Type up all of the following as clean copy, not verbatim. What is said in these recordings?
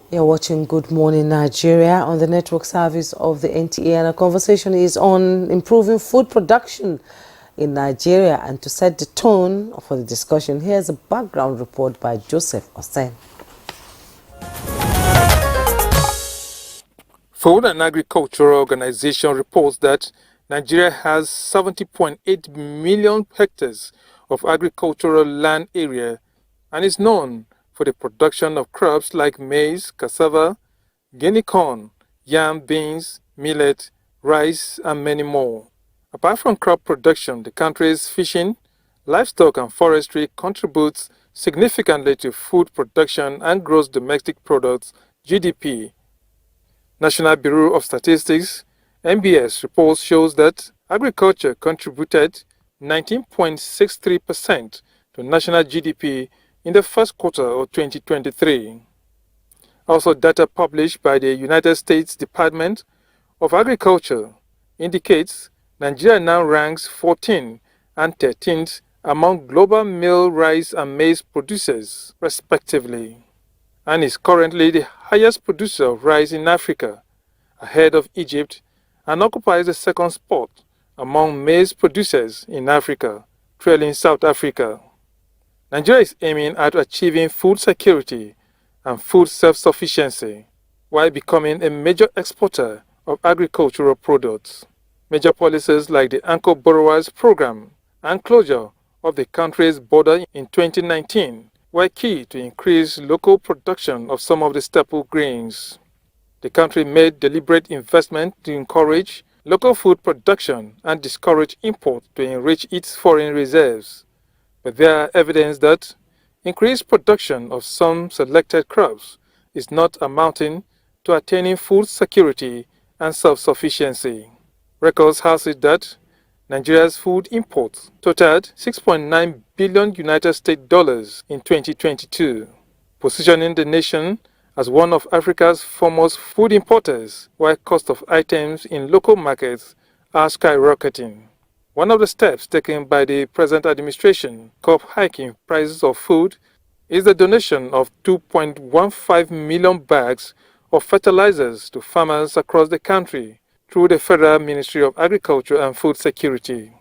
You're watching Good Morning Nigeria on the network service of the NTA, and our conversation is on improving food production in Nigeria. And to set the tone for the discussion, here's a background report by Joseph Osen. Food and Agricultural Organization reports that Nigeria has 70.8 million hectares of agricultural land area and is known for the production of crops like maize, cassava, guinea corn, yam, beans, millet, rice, and many more. Apart from crop production, the country's fishing, livestock, and forestry contributes significantly to food production and gross domestic products (GDP). National Bureau of Statistics (NBS) reports shows that agriculture contributed 19.63% to national GDP in the first quarter of 2023. Also, data published by the United States Department of Agriculture indicates Nigeria now ranks 14th and 13th among global meal, rice, and maize producers, respectively, and is currently the highest producer of rice in Africa, ahead of Egypt, and occupies the second spot among maize producers in Africa, trailing South Africa. Nigeria is aiming at achieving food security and food self-sufficiency while becoming a major exporter of agricultural products. Major policies like the Anchor Borrowers Program and closure of the country's border in 2019 were key to increase local production of some of the staple grains. The country made deliberate investment to encourage local food production and discourage import to enrich its foreign reserves. But there are evidence that increased production of some selected crops is not amounting to attaining food security and self-sufficiency. Records has it that Nigeria's food imports totaled $6.9 billion United States dollars in 2022, positioning the nation as one of Africa's foremost food importers, while cost of items in local markets are skyrocketing. One of the steps taken by the present administration, curb hiking prices of food, is the donation of 2.15 million bags of fertilizers to farmers across the country through the Federal Ministry of Agriculture and Food Security.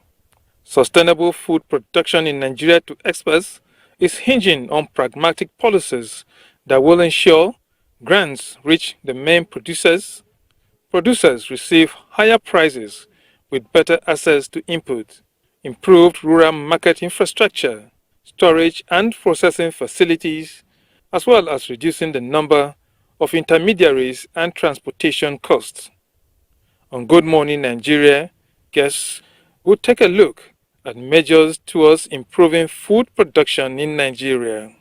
Sustainable food production in Nigeria, to experts, is hinging on pragmatic policies that will ensure grants reach the main producers receive higher prices with better access to input, improved rural market infrastructure, storage and processing facilities, as well as reducing the number of intermediaries and transportation costs. On Good Morning Nigeria, guests will take a look at measures towards improving food production in Nigeria.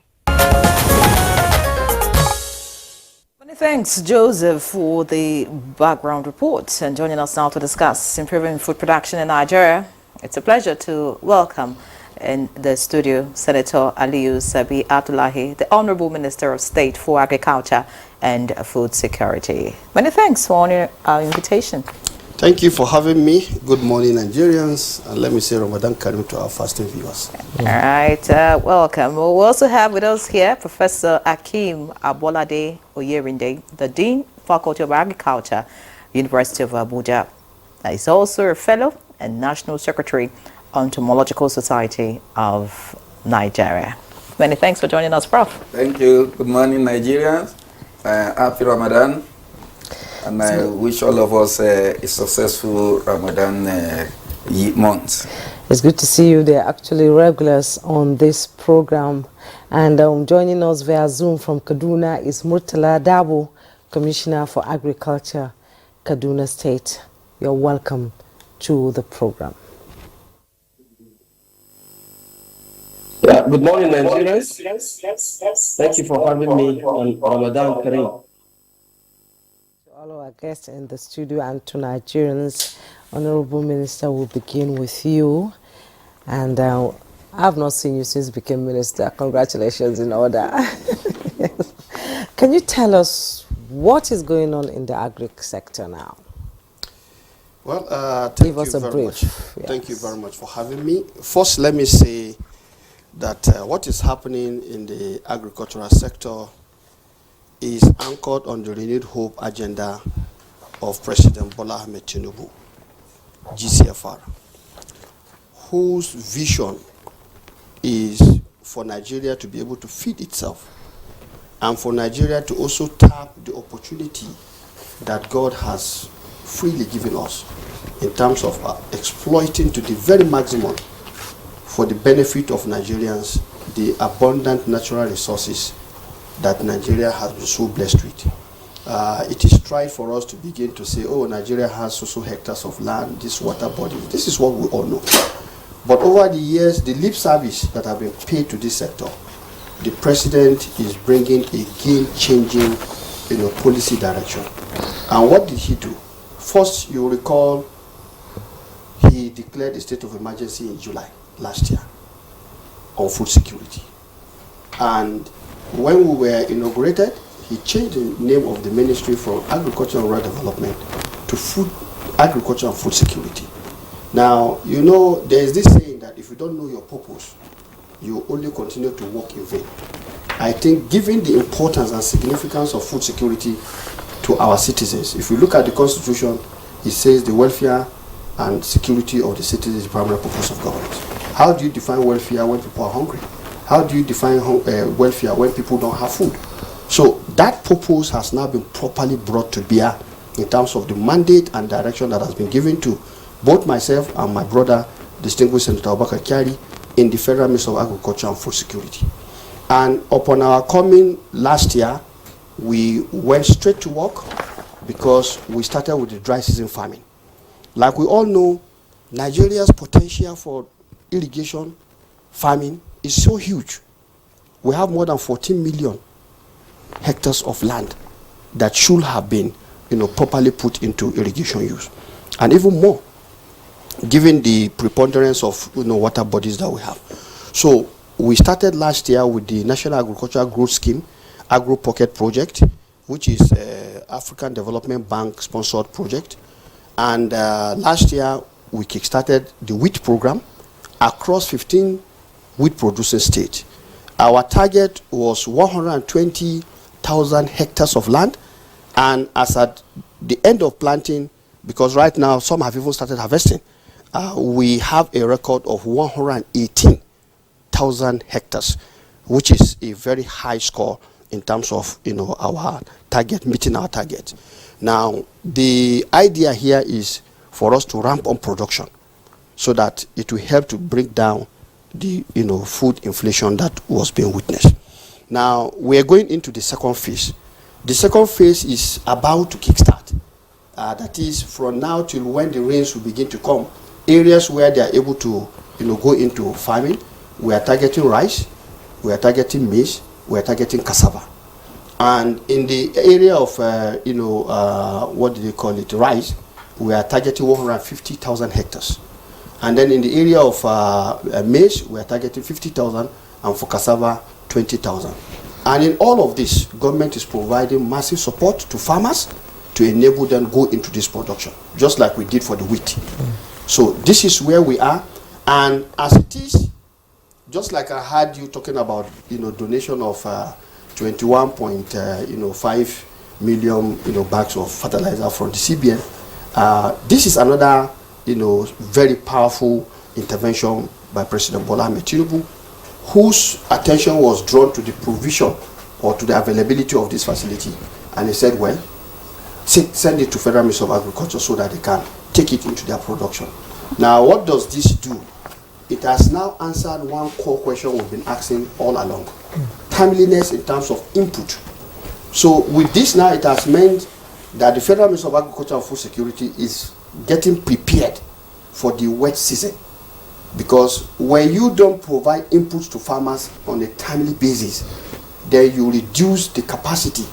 Many thanks, Joseph, for the background report. And joining us now to discuss improving food production in Nigeria, it's a pleasure to welcome in the studio Senator Aliyu Sabi Abdullahi, the Honorable Minister of State for Agriculture and Food Security. Many thanks for honoring our invitation. Thank you for having me. Good morning, Nigerians. And let me say Ramadan Karim to our fasting viewers. All right, welcome. We'll also have with us here Professor Akeem Abolade Oyerinde, the Dean, Faculty of Agriculture, University of Abuja. He's also a Fellow and National Secretary, Entomological Society of Nigeria. Many thanks for joining us, Prof. Thank you. Good morning, Nigerians. Happy Ramadan. And I wish all of us a successful Ramadan month. It's good to see you. They're actually regulars on this program. And joining us via Zoom from Kaduna is Murtala Dabo, Commissioner for Agriculture, Kaduna State. You're welcome to the program. Yeah, good morning, Nigerians. Thank you for having me on Ramadan Kareem. To all our guests in the studio and to Nigerians, Honorable Minister, we'll begin with you. And I've not seen you since you became Minister. Congratulations in order. Can you tell us what is going on in the agri sector now? Well, thank you very much. Yes. Thank you very much for having me. First, let me say that what is happening in the agricultural sector is anchored on the renewed hope agenda of President Bola Ahmed Tinubu, GCFR, whose vision is for Nigeria to be able to feed itself and for Nigeria to also tap the opportunity that God has freely given us in terms of exploiting to the very maximum for the benefit of Nigerians the abundant natural resources that Nigeria has been so blessed with. It is right for us to begin to say, oh, Nigeria has so hectares of land, this water body. This is what we all know. But over the years, the lip service that have been paid to this sector, the president is bringing a game-changing, policy direction. And what did he do? First, you recall, he declared a state of emergency in July last year on food security. And when we were inaugurated, he changed the name of the ministry from Agriculture and Rural Development to Agriculture and Food Security. Now, there is this saying that if you don't know your purpose, you only continue to work in vain. I think given the importance and significance of food security to our citizens, if you look at the Constitution, it says the welfare and security of the citizens is the primary purpose of government. How do you define welfare when people are hungry? How do you define welfare when people don't have food? So that purpose has now been properly brought to bear in terms of the mandate and direction that has been given to both myself and my brother, distinguished Senator Abubakar Kyari, in the Federal Ministry of Agriculture and Food Security. And upon our coming last year, we went straight to work because we started with the dry season farming. Like we all know, Nigeria's potential for irrigation farming is so huge. We have more than 14 million hectares of land that should have been, properly put into irrigation use, and even more, given the preponderance of water bodies that we have. So we started last year with the National Agricultural Growth Scheme, Agro Pocket Project, which is African Development Bank sponsored project. And last year we kickstarted the wheat program across 15 wheat producing states. Our target was 120,000 hectares of land, and as at the end of planting, because right now some have even started harvesting, we have a record of 118,000 hectares, which is a very high score in terms of our target, meeting our target. Now the idea here is for us to ramp up production so that it will help to bring down the food inflation that was being witnessed. Now we are going into the second phase. The second phase is about to kickstart. That is from now till when the rains will begin to come. Areas where they are able to go into farming, we are targeting rice, we are targeting maize, we are targeting cassava. And in the area of what do they call it, rice, we are targeting 150,000 hectares. And then in the area of maize, we are targeting 50,000, and for cassava, 20,000. And in all of this, government is providing massive support to farmers to enable them go into this production, just like we did for the wheat. So this is where we are, and as it is, just like I heard you talking about, donation of 21.5 million, bags of fertilizer from the CBN. This is another, very powerful intervention by President Bola Ahmed Tinubu, whose attention was drawn to the provision or to the availability of this facility, and he said, well, send it to Federal Ministry of Agriculture so that they can take it into their production. Now, what does this do? It has now answered one core question we've been asking all along. Timeliness in terms of input. So with this now, it has meant that the Federal Ministry of Agriculture and Food Security is getting prepared for the wet season. Because when you don't provide inputs to farmers on a timely basis, then you reduce the capacity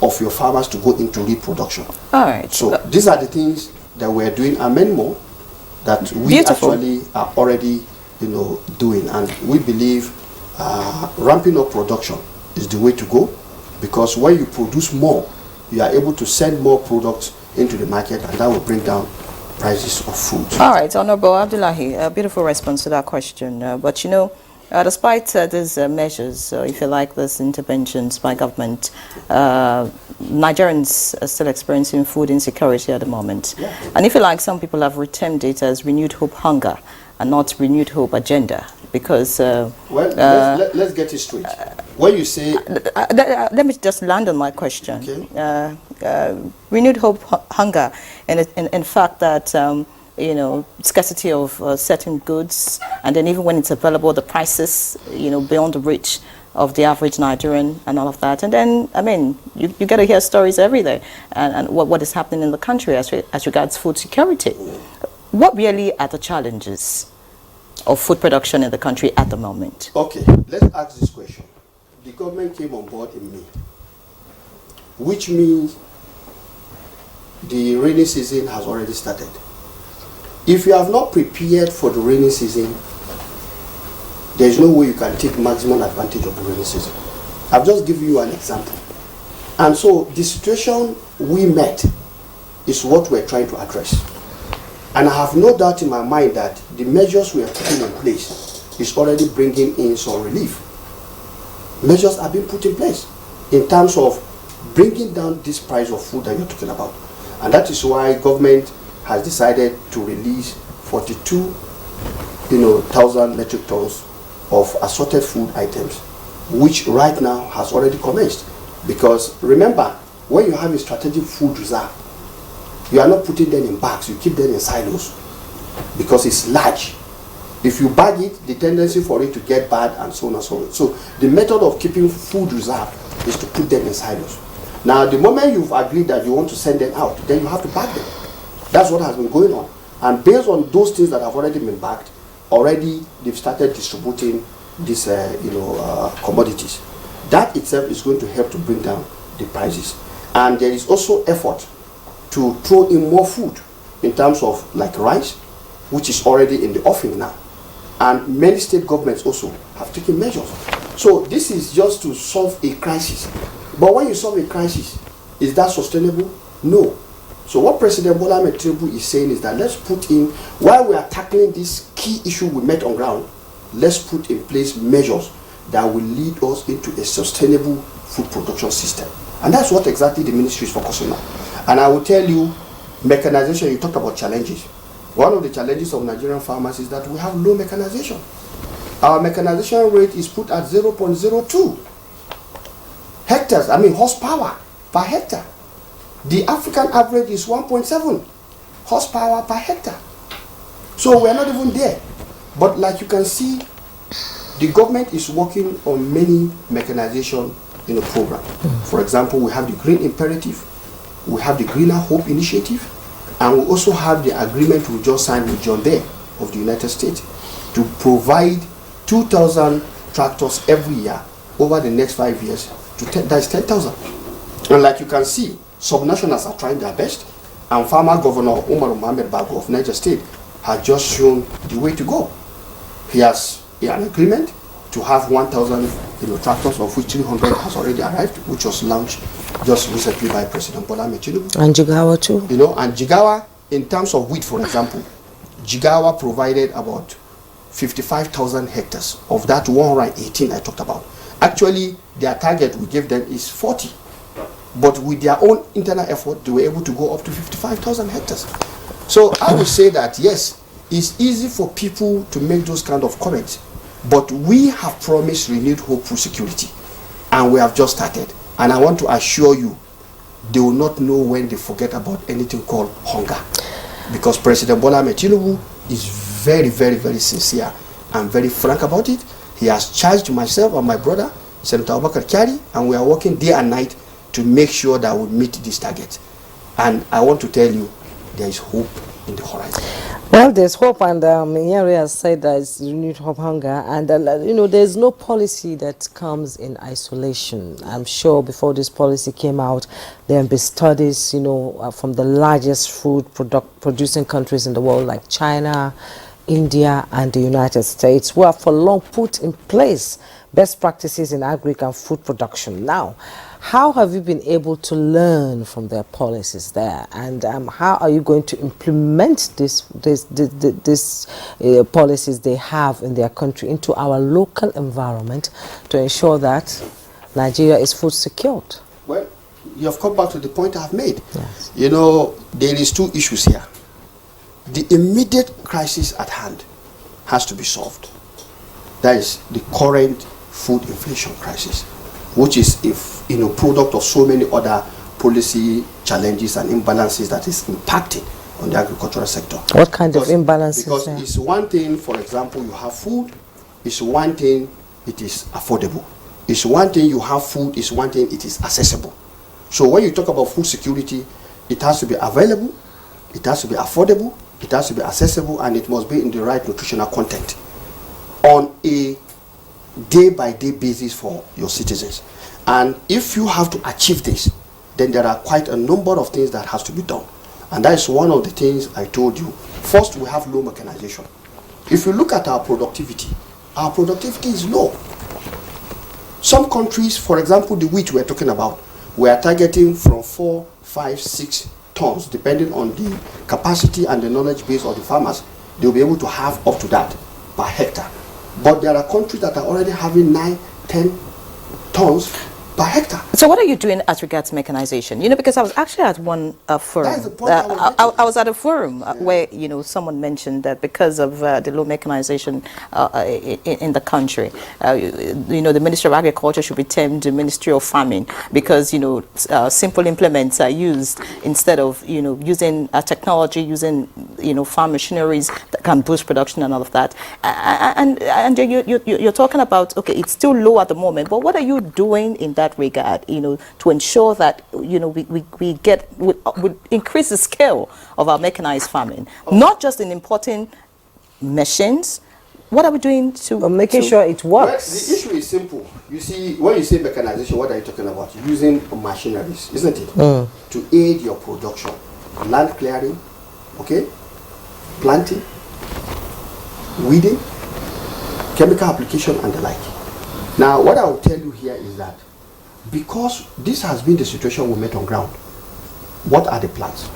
of your farmers to go into reproduction. All right. So these are the things that we're doing, and many more that we Beautiful. actually are already doing, and we believe ramping up production is the way to go, because when you produce more, you are able to send more products into the market, and that will bring down prices of food. All right, Honorable Abdullahi, a beautiful response to that question. But Despite these measures, if you like, these interventions by government, Nigerians are still experiencing food insecurity at the moment. Yeah. And if you like, some people have termed it as renewed hope hunger and not renewed hope agenda. Because let's get it straight. When you say, let me just land on my question. okay. Renewed hope hunger, and in fact that you know, scarcity of certain goods, and then even when it's available, the prices, you know, beyond the reach of the average Nigerian and all of that. And then, I mean, you get to hear stories every day and what is happening in the country as regards food security. What really are the challenges of food production in the country at the moment? Okay, let's ask this question. The government came on board in May, which means the rainy season has already started. If you have not prepared for the rainy season, there is no way you can take maximum advantage of the rainy season. I've just given you an example. And so the situation we met is what we're trying to address. And I have no doubt in my mind that the measures we are putting in place is already bringing in some relief. Measures are being put in place in terms of bringing down this price of food that you're talking about. And that is why government has decided to release 42,000 metric tons of assorted food items, which right now has already commenced. Because remember, when you have a strategic food reserve, you are not putting them in bags, you keep them in silos because it's large. If you bag it, the tendency for it to get bad and so on and so on. So the method of keeping food reserve is to put them in silos. Now, the moment you've agreed that you want to send them out, then you have to bag them. That's what has been going on. And based on those things that have already been bagged, already they've started distributing these commodities. That itself is going to help to bring down the prices. And there is also effort to throw in more food in terms of like rice, which is already in the offing now. And many state governments also have taken measures. So this is just to solve a crisis. But when you solve a crisis, is that sustainable? No. So what President Bola Ahmed Tinubu is saying is that let's put in, while we are tackling this key issue we met on ground, let's put in place measures that will lead us into a sustainable food production system. And that's what exactly the ministry is focusing on. And I will tell you, mechanization, you talked about challenges. One of the challenges of Nigerian farmers is that we have low mechanization. Our mechanization rate is put at 0.02 hectares, horsepower per hectare. The African average is 1.7 horsepower per hectare. So we're not even there. But like you can see, the government is working on many mechanization in a program. For example, we have the Green Imperative, we have the Greener Hope Initiative, and we also have the agreement we just signed with John Deere of the United States to provide 2,000 tractors every year over the next 5 years. That's 10,000. And like you can see, subnationals are trying their best, and former Governor Umar Mohamed Bago of Niger State has just shown the way to go. He has an agreement to have 1,000 tractors, of which 300 has already arrived, which was launched just recently by President Bola Ahmed Tinubu. And Jigawa too. And Jigawa, in terms of wheat, for example, Jigawa provided about 55,000 hectares of that 118 I talked about. Actually, their target we gave them is 40. But with their own internal effort, they were able to go up to 55,000 hectares. So I would say that, yes, it's easy for people to make those kind of comments. But we have promised renewed hope for security. And we have just started. And I want to assure you, they will not know when they forget about anything called hunger. Because President Bola Ahmed Tinubu is very, very, very sincere and very frank about it. He has charged myself and my brother, Senator Abubakar Kyari, and we are working day and night to make sure that we meet this target. And I want to tell you, there is hope in the horizon. Well, there's hope, and Nyari has said that it's renewed hope hunger, and there's no policy that comes in isolation. I'm sure before this policy came out, there have been studies, from the largest food producing countries in the world, like China, India and the United States, who have for long put in place best practices in agri and food production. Now, how have you been able to learn from their policies there, and how are you going to implement these policies they have in their country into our local environment to ensure that Nigeria is food secured? Well, you have come back to the point I've made. Yes. You know, there is two issues here. The immediate crisis at hand has to be solved. That is the current food inflation crisis, which is product of so many other policy challenges and imbalances that is impacting on the agricultural sector. What kind of imbalances? Because it's one thing, for example, you have food. It's one thing, it is affordable. It's one thing you have food. It's one thing, it is accessible. So when you talk about food security, it has to be available, it has to be affordable, it has to be accessible, and it must be in the right nutritional content on a day-by-day basis for your citizens. And if you have to achieve this, then there are quite a number of things that has to be done. And that is one of the things I told you. First, we have low mechanization. If you look at our productivity is low. Some countries, for example, the wheat we're talking about, we are targeting from 4, 5, 6 tons, depending on the capacity and the knowledge base of the farmers. They'll be able to have up to that per hectare. But there are countries that are already having 9, 10 tons per hectare. So what are you doing as regards mechanization? You know, because I was actually at one forum. That is the point I was at a forum where, you know, someone mentioned that because of the low mechanization in the country, you know, the Ministry of Agriculture should be termed the Ministry of Farming, because, you know, simple implements are used instead of, you know, using technology, using, you know, farm machineries that can boost production and all of that. And you're talking about, okay, it's still low at the moment, but what are you doing in that regard, you know, to ensure that, you know, we get would increase the scale of our mechanized farming, not just in importing machines. What are we doing to making sure it works? Well, the issue is simple. You see, when you say mechanization, what are you talking about? Using machineries, isn't it? To aid your production, land clearing, okay, planting, weeding, chemical application, and the like. Now, what I will tell you here is that because this has been the situation we met on ground, what are the plans?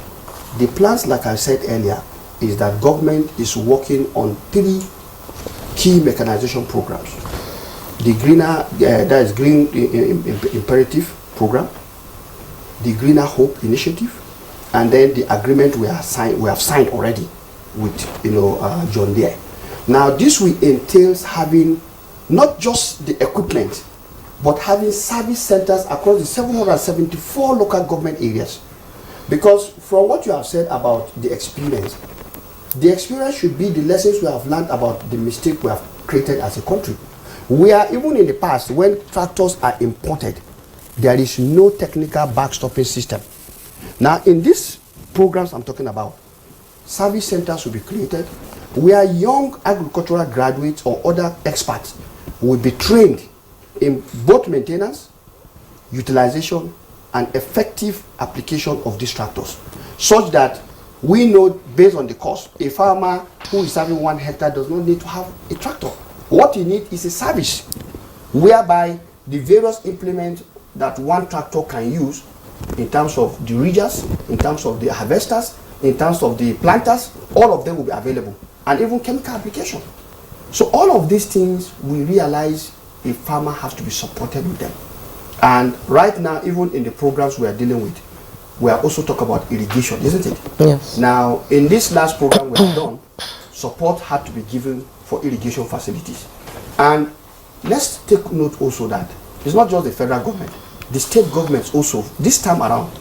The plans, like I said earlier, is that government is working on 3 key mechanization programs. The greener, that is Green Imperative program, the Greener Hope initiative, and then the agreement we have signed already with, you know, John Deere. Now, this will entails having not just the equipment, but having service centers across the 774 local government areas. Because from what you have said about the experience should be the lessons we have learned about the mistake we have created as a country. We are, even in the past, when tractors are imported, there is no technical backstopping system. Now, in these programs I'm talking about, service centers will be created where young agricultural graduates or other experts will be trained in both maintenance, utilization, and effective application of these tractors, such that we know, based on the cost, a farmer who is having 1 hectare does not need to have a tractor. What he needs is a service, whereby the various implements that one tractor can use, in terms of the ridgers, in terms of the harvesters, in terms of the planters, all of them will be available, and even chemical application. So all of these things, we realize a farmer has to be supported with them. And right now, even in the programs we are dealing with, we are also talking about irrigation, isn't it? Yes. Now, in this last program we have done, support had to be given for irrigation facilities. And let's take note also that it's not just the federal government, the state governments also, this time around,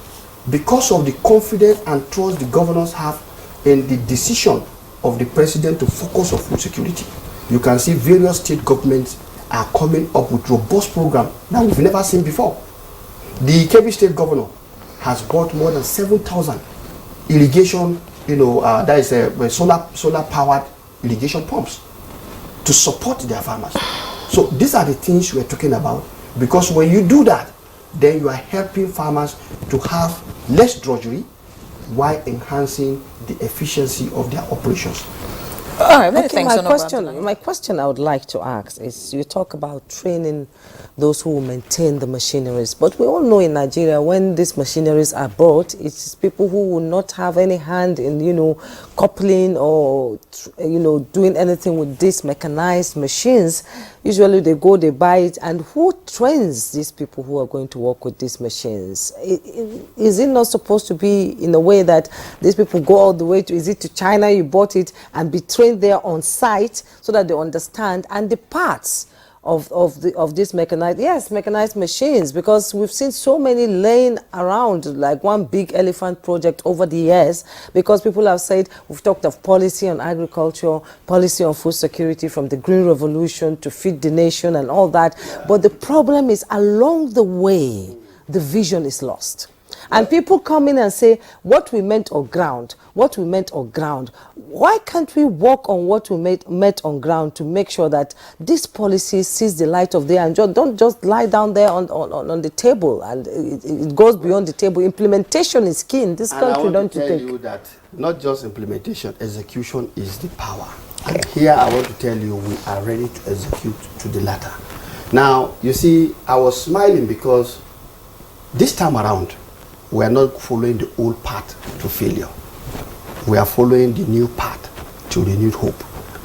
because of the confidence and trust the governors have in the decision of the president to focus on food security, you can see various state governments are coming up with robust programs that we've never seen before. The Kebbi State Governor has bought more than 7,000 irrigation, you know, that is solar powered irrigation pumps to support their farmers. So these are the things we're talking about, because when you do that, then you are helping farmers to have less drudgery while enhancing the efficiency of their operations. All right, many Okay, thanks, my Honorable question, Abdullahi. my question I would like to ask is, you talk about training those who will maintain the machineries, but we all know in Nigeria when these machineries are bought, it's people who will not have any hand in, coupling or, doing anything with these mechanized machines. Usually they go, they buy it, and who trains these people who are going to work with these machines? Is it not supposed to be in a way that these people go all the way to, is it to China, you bought it, and be trained there on site so that they understand, and the parts of this mechanized machines, because we've seen so many laying around like one big elephant project over the years, because people have said, we've talked of policy on agriculture, policy on food security, from the Green Revolution to feed the nation and all that, but the problem is along the way the vision is lost. And people come in and say, what we meant on ground, what we meant on ground. Why can't we work on what we met on ground to make sure that this policy sees the light of day, and don't just lie down there on the table, and it goes beyond the table. Implementation is key in this country, and I want don't to you tell think? you that not just implementation, execution is the power. And here I want to tell you we are ready to execute to the latter. Now, you see, I was smiling because this time around, we are not following the old path to failure. We are following the new path to renewed hope.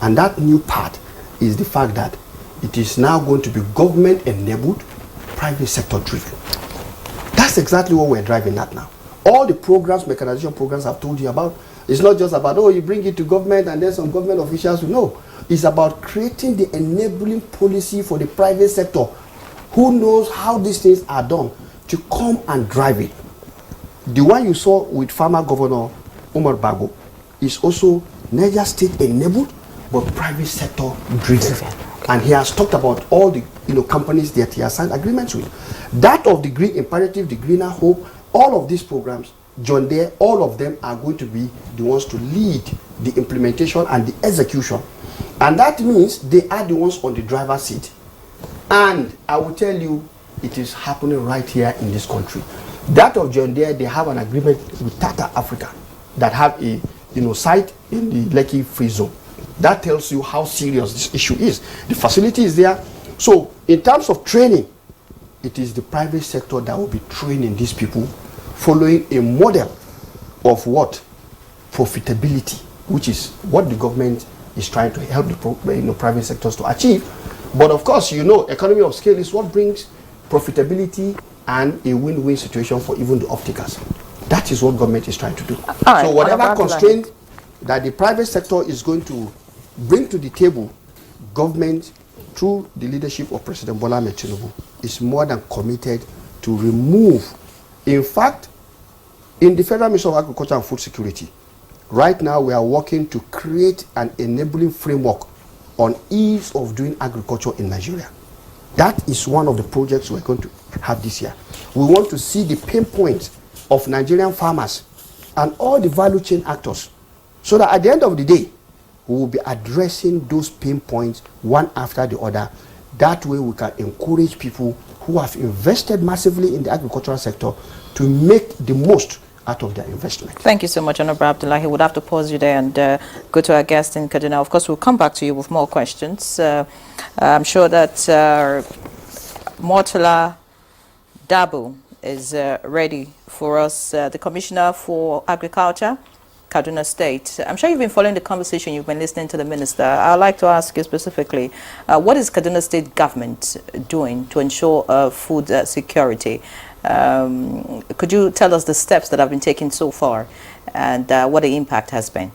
And that new path is the fact that it is now going to be government-enabled, private sector-driven. That's exactly what we're driving at now. All the programs, mechanization programs I've told you about, it's not just about, oh, you bring it to government and then some government officials will know. It's about creating the enabling policy for the private sector who knows how these things are done to come and drive it. The one you saw with former Governor Umar Bago is also Niger State enabled, but private sector driven. And he has talked about all the companies that he has signed agreements with. That of the Green Imperative, the Greener Hope, all of these programs, John Deere, all of them are going to be the ones to lead the implementation and the execution. And that means they are the ones on the driver's seat. And I will tell you, it is happening right here in this country. That of John Deere, they have an agreement with Tata Africa that have a site in the Lekki Free Zone. That tells you how serious this issue is. The facility is there. So in terms of training, it is the private sector that will be training these people, following a model of what? Profitability, which is what the government is trying to help the private sectors to achieve. But of course, economy of scale is what brings profitability and a win-win situation for even the off-takers. That is what government is trying to do. So whatever constraint that the private sector is going to bring to the table, government, through the leadership of President Bola Ahmed Tinubu, is more than committed to remove. In fact, in the Federal Ministry of Agriculture and Food Security, right now we are working to create an enabling framework on ease of doing agriculture in Nigeria. That is one of the projects we're going to have this year. We want to see the pain points of Nigerian farmers and all the value chain actors, so that at the end of the day, we will be addressing those pain points one after the other. That way we can encourage people who have invested massively in the agricultural sector to make the most out of their investment. Thank you so much, Honorable Abdullahi. We'll have to pause you there and go to our guest in Kaduna. Of course, we'll come back to you with more questions. I'm sure that Mortala Dabu is ready for us, the Commissioner for Agriculture, Kaduna State. I'm sure you've been following the conversation, you've been listening to the Minister. I'd like to ask you specifically, what is Kaduna State government doing to ensure food security? Could you tell us the steps that have been taken so far and what the impact has been?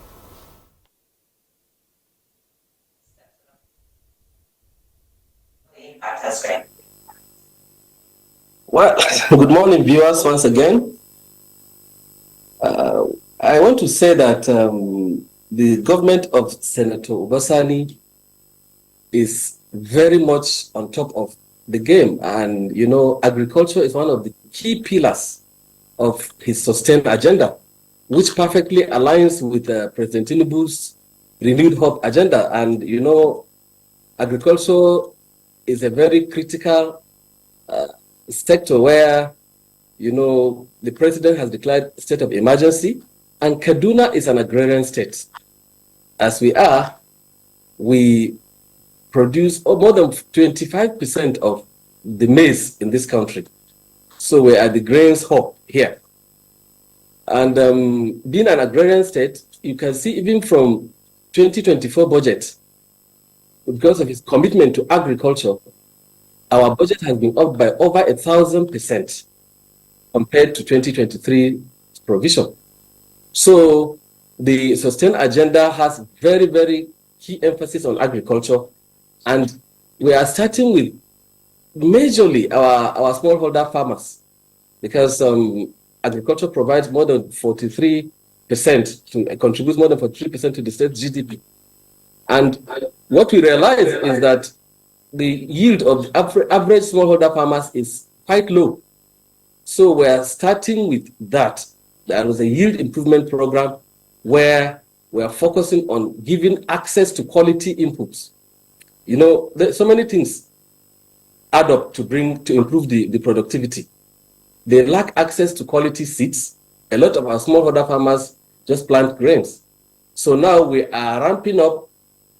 Well, good morning, viewers, once again. I want to say that the government of Senator Obasani is very much on top of the game. And, agriculture is one of the key pillars of his sustained agenda, which perfectly aligns with President Tinubu's renewed hope agenda. And, agriculture is a very critical sector where, the president has declared state of emergency, and Kaduna is an agrarian state. As we are, we produce more than 25% of the maize in this country. So we're at the grains hub here. And being an agrarian state, you can see even from 2024 budget, because of his commitment to agriculture, our budget has been up by over 1,000% compared to 2023 provision. So the Sustain agenda has very, very key emphasis on agriculture. And we are starting with majorly our smallholder farmers, because agriculture provides more than 43%, contributes more than 43% to the state's GDP. And what we realize is that the yield of average smallholder farmers is quite low. So we're starting with that. There was a yield improvement program where we are focusing on giving access to quality inputs. You know, there's so many things add up to improve the productivity. They lack access to quality seeds. A lot of our smallholder farmers just plant grains. So now we are ramping up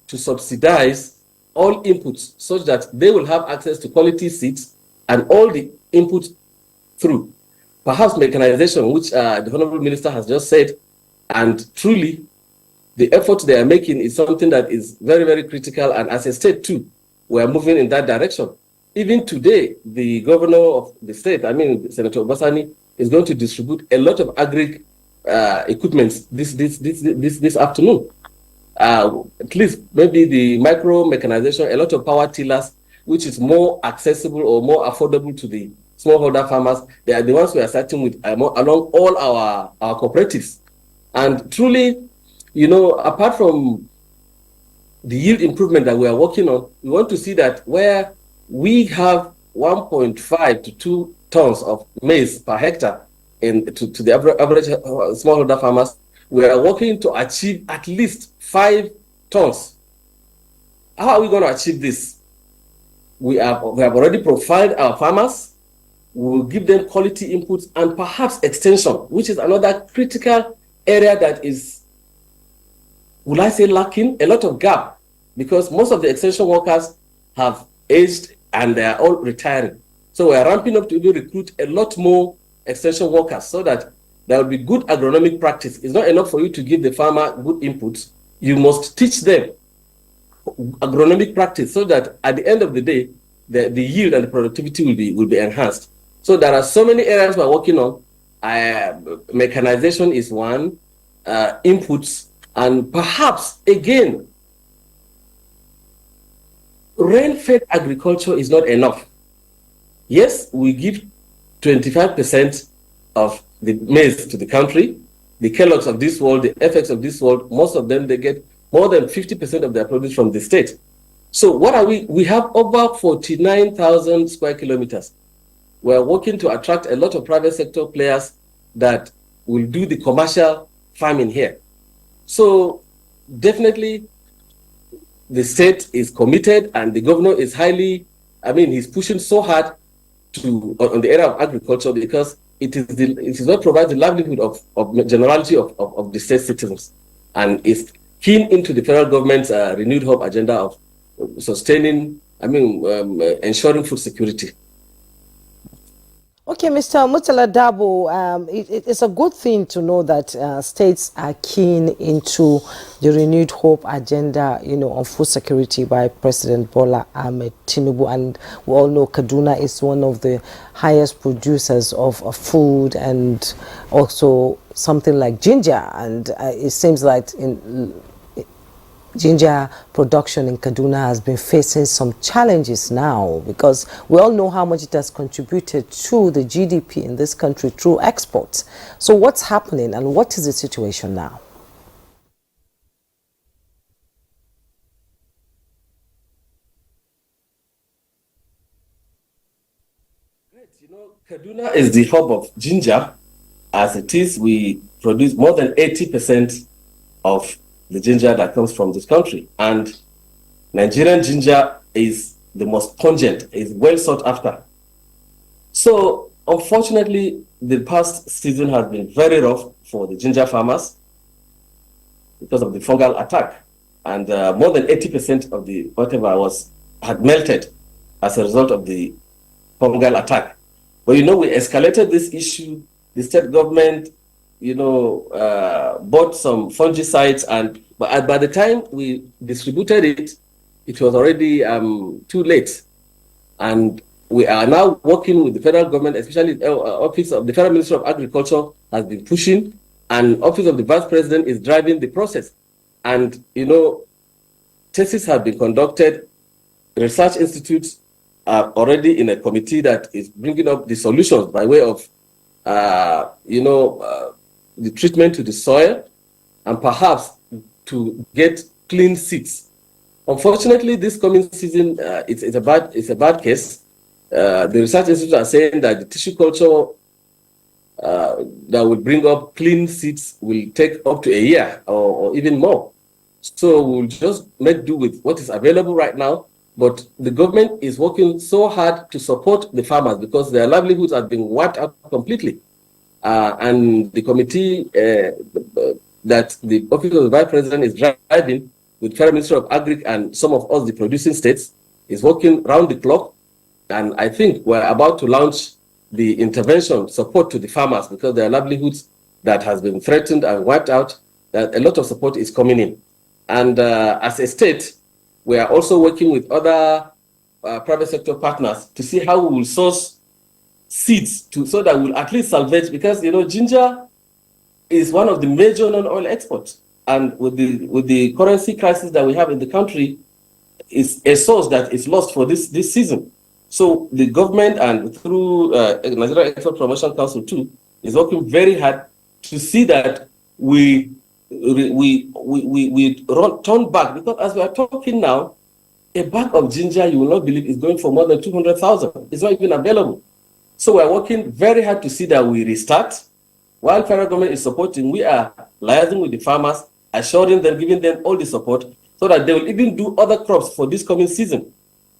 to subsidize all inputs such that they will have access to quality seeds and all the inputs through. Perhaps mechanization, which the Honorable Minister has just said, and truly the effort they are making is something that is very, very critical. And as a state too, we are moving in that direction. Even today, the governor of the state, Senator Obasani, is going to distribute a lot of agri equipment this afternoon. At least maybe the micro mechanization, a lot of power tillers, which is more accessible or more affordable to the smallholder farmers. They are the ones we are starting with along all our cooperatives. And truly, you know, apart from the yield improvement that we are working on, we want to see that where we have 1.5 to 2 tons of maize per hectare to the average smallholder farmers, we are working to achieve at least 5 tons. How are we going to achieve this? We have already profiled our farmers. We will give them quality inputs and perhaps extension, which is another critical area that is, will I say, lacking a lot of gap, because most of the extension workers have aged and they are all retiring. So we are ramping up to even recruit a lot more extension workers so that there will be good agronomic practice. It's not enough for you to give the farmer good inputs. You must teach them agronomic practice so that at the end of the day, the yield and the productivity will be enhanced. So there are so many areas we're working on. Mechanization is one, inputs, and perhaps, again, rain-fed agriculture is not enough. Yes, we give 25% of the maize to the country. The Kellogg's of this world, the FX of this world, most of them, they get more than 50% of their produce from the state. So what are we? We have over 49,000 square kilometers. We're working to attract a lot of private sector players that will do the commercial farming here. So definitely the state is committed and the governor is he's pushing so hard on the area of agriculture, because it is what provides the livelihood of generality of the state citizens, and is keen into the federal government's renewed hope agenda of sustaining, ensuring food security. Okay, Mr. Murtala Dabo, it's a good thing to know that states are keen into the renewed hope agenda, on food security by President Bola Ahmed Tinubu. And we all know Kaduna is one of the highest producers of food, and also something like ginger. And it seems like ginger production in Kaduna has been facing some challenges now, because we all know how much it has contributed to the GDP in this country through exports. So what's happening and what is the situation now? Kaduna is the hub of ginger. As it is, we produce more than 80% of the ginger that comes from this country. And Nigerian ginger is the most pungent, is well sought after. So unfortunately, the past season has been very rough for the ginger farmers because of the fungal attack. and more than 80% of the whatever had melted as a result of the fungal attack. But we escalated this issue. The state government, bought some fungicides, but by the time we distributed it, it was already too late. And we are now working with the federal government, especially Office of the Federal Ministry of Agriculture has been pushing, and Office of the Vice President is driving the process. And, tests have been conducted. Research institutes are already in a committee that is bringing up the solutions by way of, the treatment to the soil, and perhaps to get clean seeds. Unfortunately, this coming season, it's a bad case. The research institutes are saying that the tissue culture that will bring up clean seeds will take up to a year or even more. So we'll just make do with what is available right now. But the government is working so hard to support the farmers because their livelihoods are being wiped out completely. And the committee that the Office of the Vice President is driving with Federal Ministry of Agri and some of us, the producing states, is working round the clock. And I think we're about to launch the intervention support to the farmers because their livelihoods that has been threatened and wiped out, that a lot of support is coming in. And as a state, we are also working with other private sector partners to see how we will source seeds so that we'll at least salvage, because ginger is one of the major non-oil exports, and with the currency crisis that we have in the country, is a source that is lost for this season. So the government, and through Nigerian Export Promotion Council too, is working very hard to see that we turn back, because as we are talking now, a bag of ginger, you will not believe, is going for more than 200,000. It's not even available. So we're working very hard to see that we restart. While federal government is supporting, we are liaising with the farmers, assuring them, giving them all the support, so that they will even do other crops for this coming season.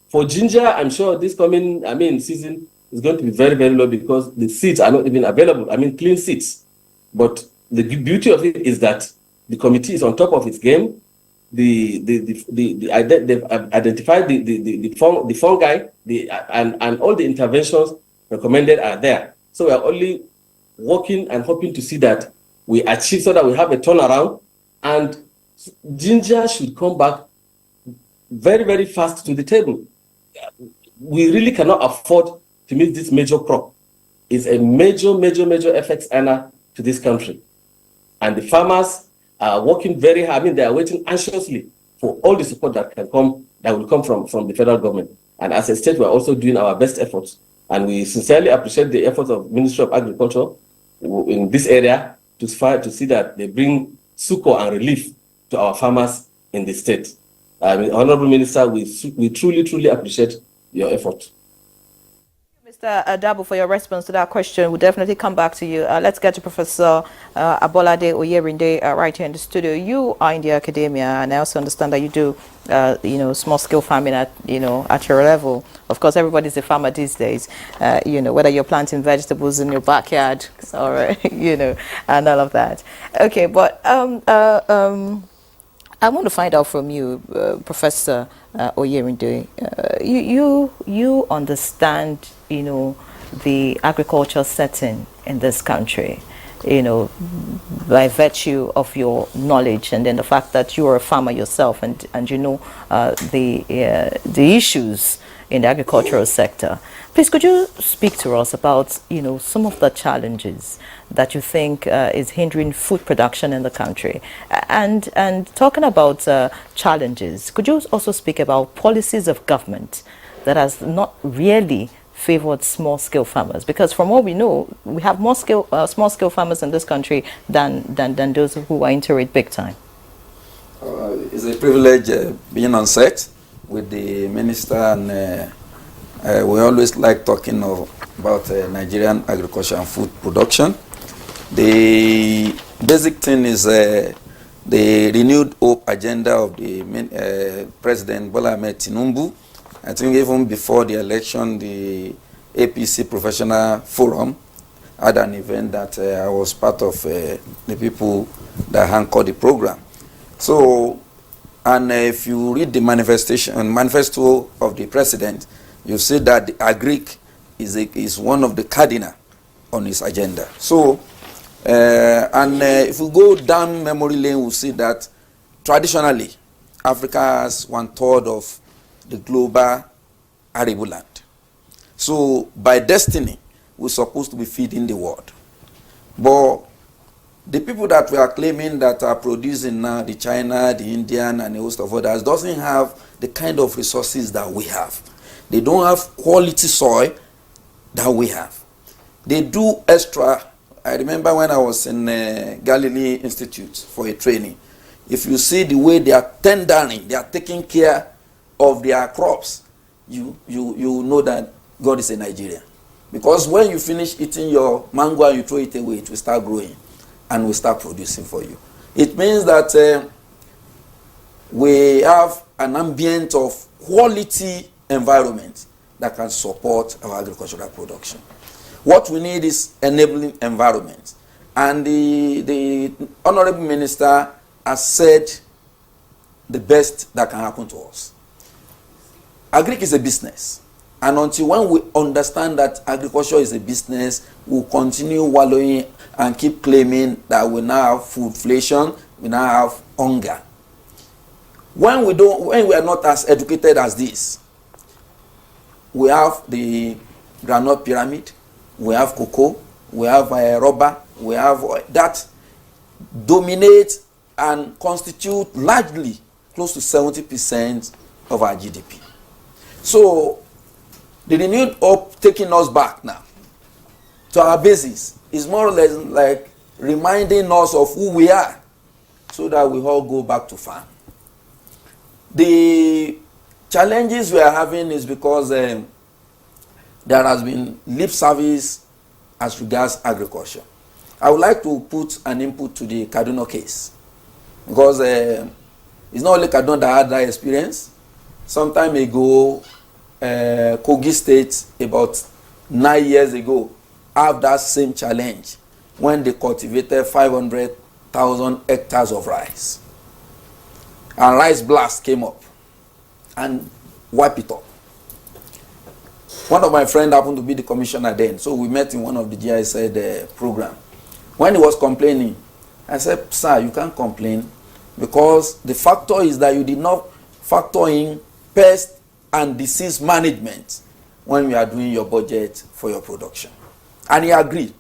For ginger, I'm sure this coming season is going to be very, very low because the seeds are not even available. Clean seeds. But the beauty of it is that the committee is on top of its game. They've identified the fungi, and all the interventions recommended are there. So we are only working and hoping to see that we achieve, so that we have a turnaround, and ginger should come back very, very fast to the table. We really cannot afford to miss this major crop. It's a major, major, major FX earner to this country. And the farmers are working very hard. They are waiting anxiously for all the support that will come from the federal government. And as a state, we are also doing our best efforts. And we sincerely appreciate the efforts of Ministry of Agriculture in this area to see that they bring succor and relief to our farmers in the state. Honorable Minister, we truly, truly appreciate your effort. Mr. Adabu, for your response to that question. We'll definitely come back to you. Let's get to Professor Abolade Oyerinde right here in the studio. You are in the academia, and I also understand that you do, small-scale farming at your level. Of course, everybody's a farmer these days. Whether you're planting vegetables in your backyard, or and all of that. Okay, but I want to find out from you, Professor Oyerinde. You understand, the agricultural setting in this country, by virtue of your knowledge, and then the fact that you are a farmer yourself, and the issues in the agricultural sector. Please, could you speak to us about some of the challenges that you think is hindering food production in the country? And talking about challenges, could you also speak about policies of government that has not really favored small-scale farmers? Because from what we know, we have more small-scale farmers in this country than those who are into it big time. It's a privilege being on set with the minister, and we always like talking about Nigerian agriculture and food production. The basic thing is the renewed hope agenda of the President Bola Ahmed Tinubu. I think even before the election, the APC Professional Forum had an event that I was part of the people that anchored the program. So And if you read the manifesto of the president, you see that the agric is one of the cardinal on his agenda. So, if we go down memory lane, we'll see that traditionally, Africa has 1/3 of the global arable land. So, by destiny, we're supposed to be feeding the world. But the people that we are claiming that are producing now, the China, the Indian, and a host of others, doesn't have the kind of resources that we have. They don't have quality soil that we have. They do extra. I remember when I was in Galilee Institute for a training. If you see the way they are tendering, they are taking care of their crops, you know that God is a Nigerian. Because when you finish eating your mango and you throw it away, it will start growing and will start producing for you. It means that we have an ambient of quality environment that can support our agricultural production. What we need is enabling environment. And the Honorable Minister has said the best that can happen to us. Agric is a business. And until when we understand that agriculture is a business, we'll continue wallowing and keep claiming that we now have foodflation, we now have hunger. When we are not as educated as this, we have the groundnut pyramid, we have cocoa, we have rubber, we have that dominate and constitute largely close to 70% of our GDP. So the renewed hope taking us back now to our basis is more or less like reminding us of who we are so that we all go back to farm. The challenges we are having is because there has been lip service as regards agriculture. I would like to put an input to the Kaduna case because it's not only Kaduna that had that experience. Some time ago, Kogi State, about 9 years ago, have that same challenge when they cultivated 500,000 hectares of rice. And rice blast came up and wiped it up. One of my friends happened to be the commissioner then, so we met in one of the GIZ program. When he was complaining, I said, sir, you can't complain because the factor is that you did not factor in pest and disease management when you are doing your budget for your production. And he agreed.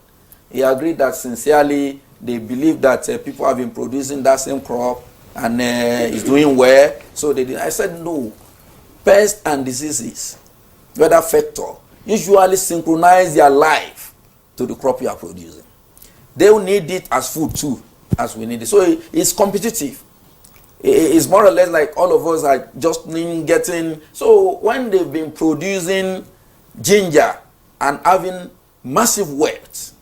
He agreed that sincerely they believe that people have been producing that same crop and is doing well. So they did. I said, no, pests and diseases, weather factor, usually synchronize their life to the crop you are producing. They will need it as food too, as we need it. So it's competitive. It's more or less like all of us are just getting. So when they've been producing ginger and having massive wealth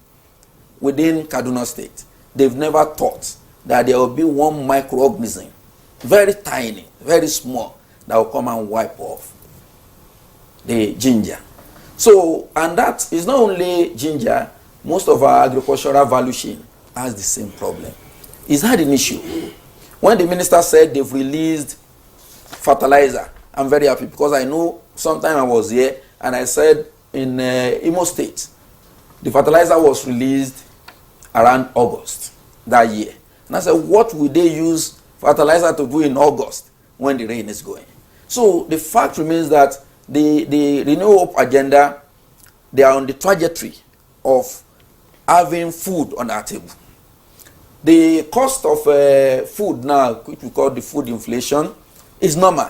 within Kaduna State, they've never thought that there will be one microorganism, very tiny, very small, that will come and wipe off the ginger. So, and that is not only ginger, most of our agricultural value chain has the same problem. It's had an issue. When the minister said they've released fertilizer, I'm very happy because I know sometime I was here and I said in Imo State, the fertilizer was released around August that year. And I said, what will they use fertilizer to do in August when the rain is going? So the fact remains that the Renew Hope agenda, they are on the trajectory of having food on our table. The cost of food now, which we call the food inflation, is normal.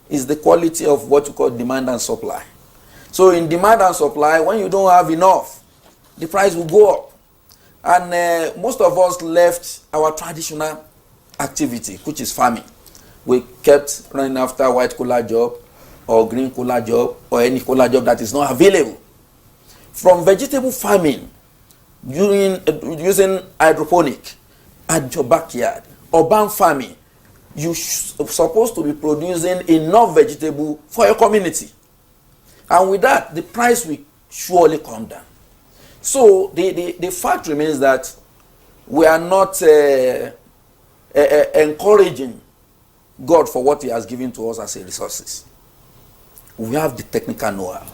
It's the quality of what we call demand and supply. So in demand and supply, when you don't have enough, the price will go up. And most of us left our traditional activity, which is farming. We kept running after white collar job or green collar job or any collar job that is not available. From vegetable farming, using hydroponic at your backyard, urban farming, you're supposed to be producing enough vegetable for your community. And with that, the price will surely come down. So the fact remains that we are not encouraging God for what he has given to us as a resources. We have the technical know-how.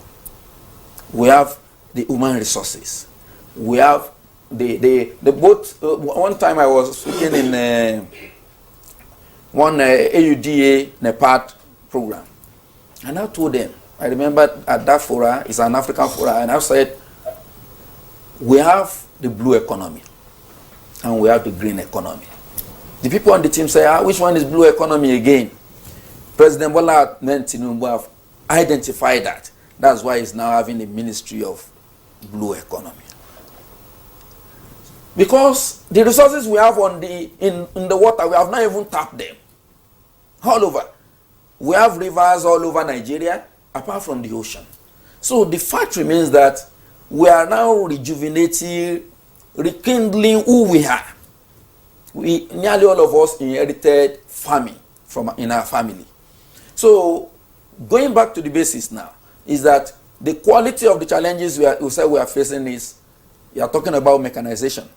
We have the human resources. We have the both. One time I was speaking in one AUDA NEPAD program, and I told them, I remember at that fora, it's an African fora, and I said, we have the blue economy and we have the green economy. The people on the team say, which one is blue economy again? President Bola Tinubu have identified that. That's why he's now having a ministry of blue economy. Because the resources we have in the water, we have not even tapped them. All over. We have rivers all over Nigeria, apart from the ocean. So the fact remains that we are now rejuvenating, rekindling who we are. Nearly all of us inherited farming in our family. So going back to the basis now, is that the quality of the challenges we are facing is, you are talking about mechanization.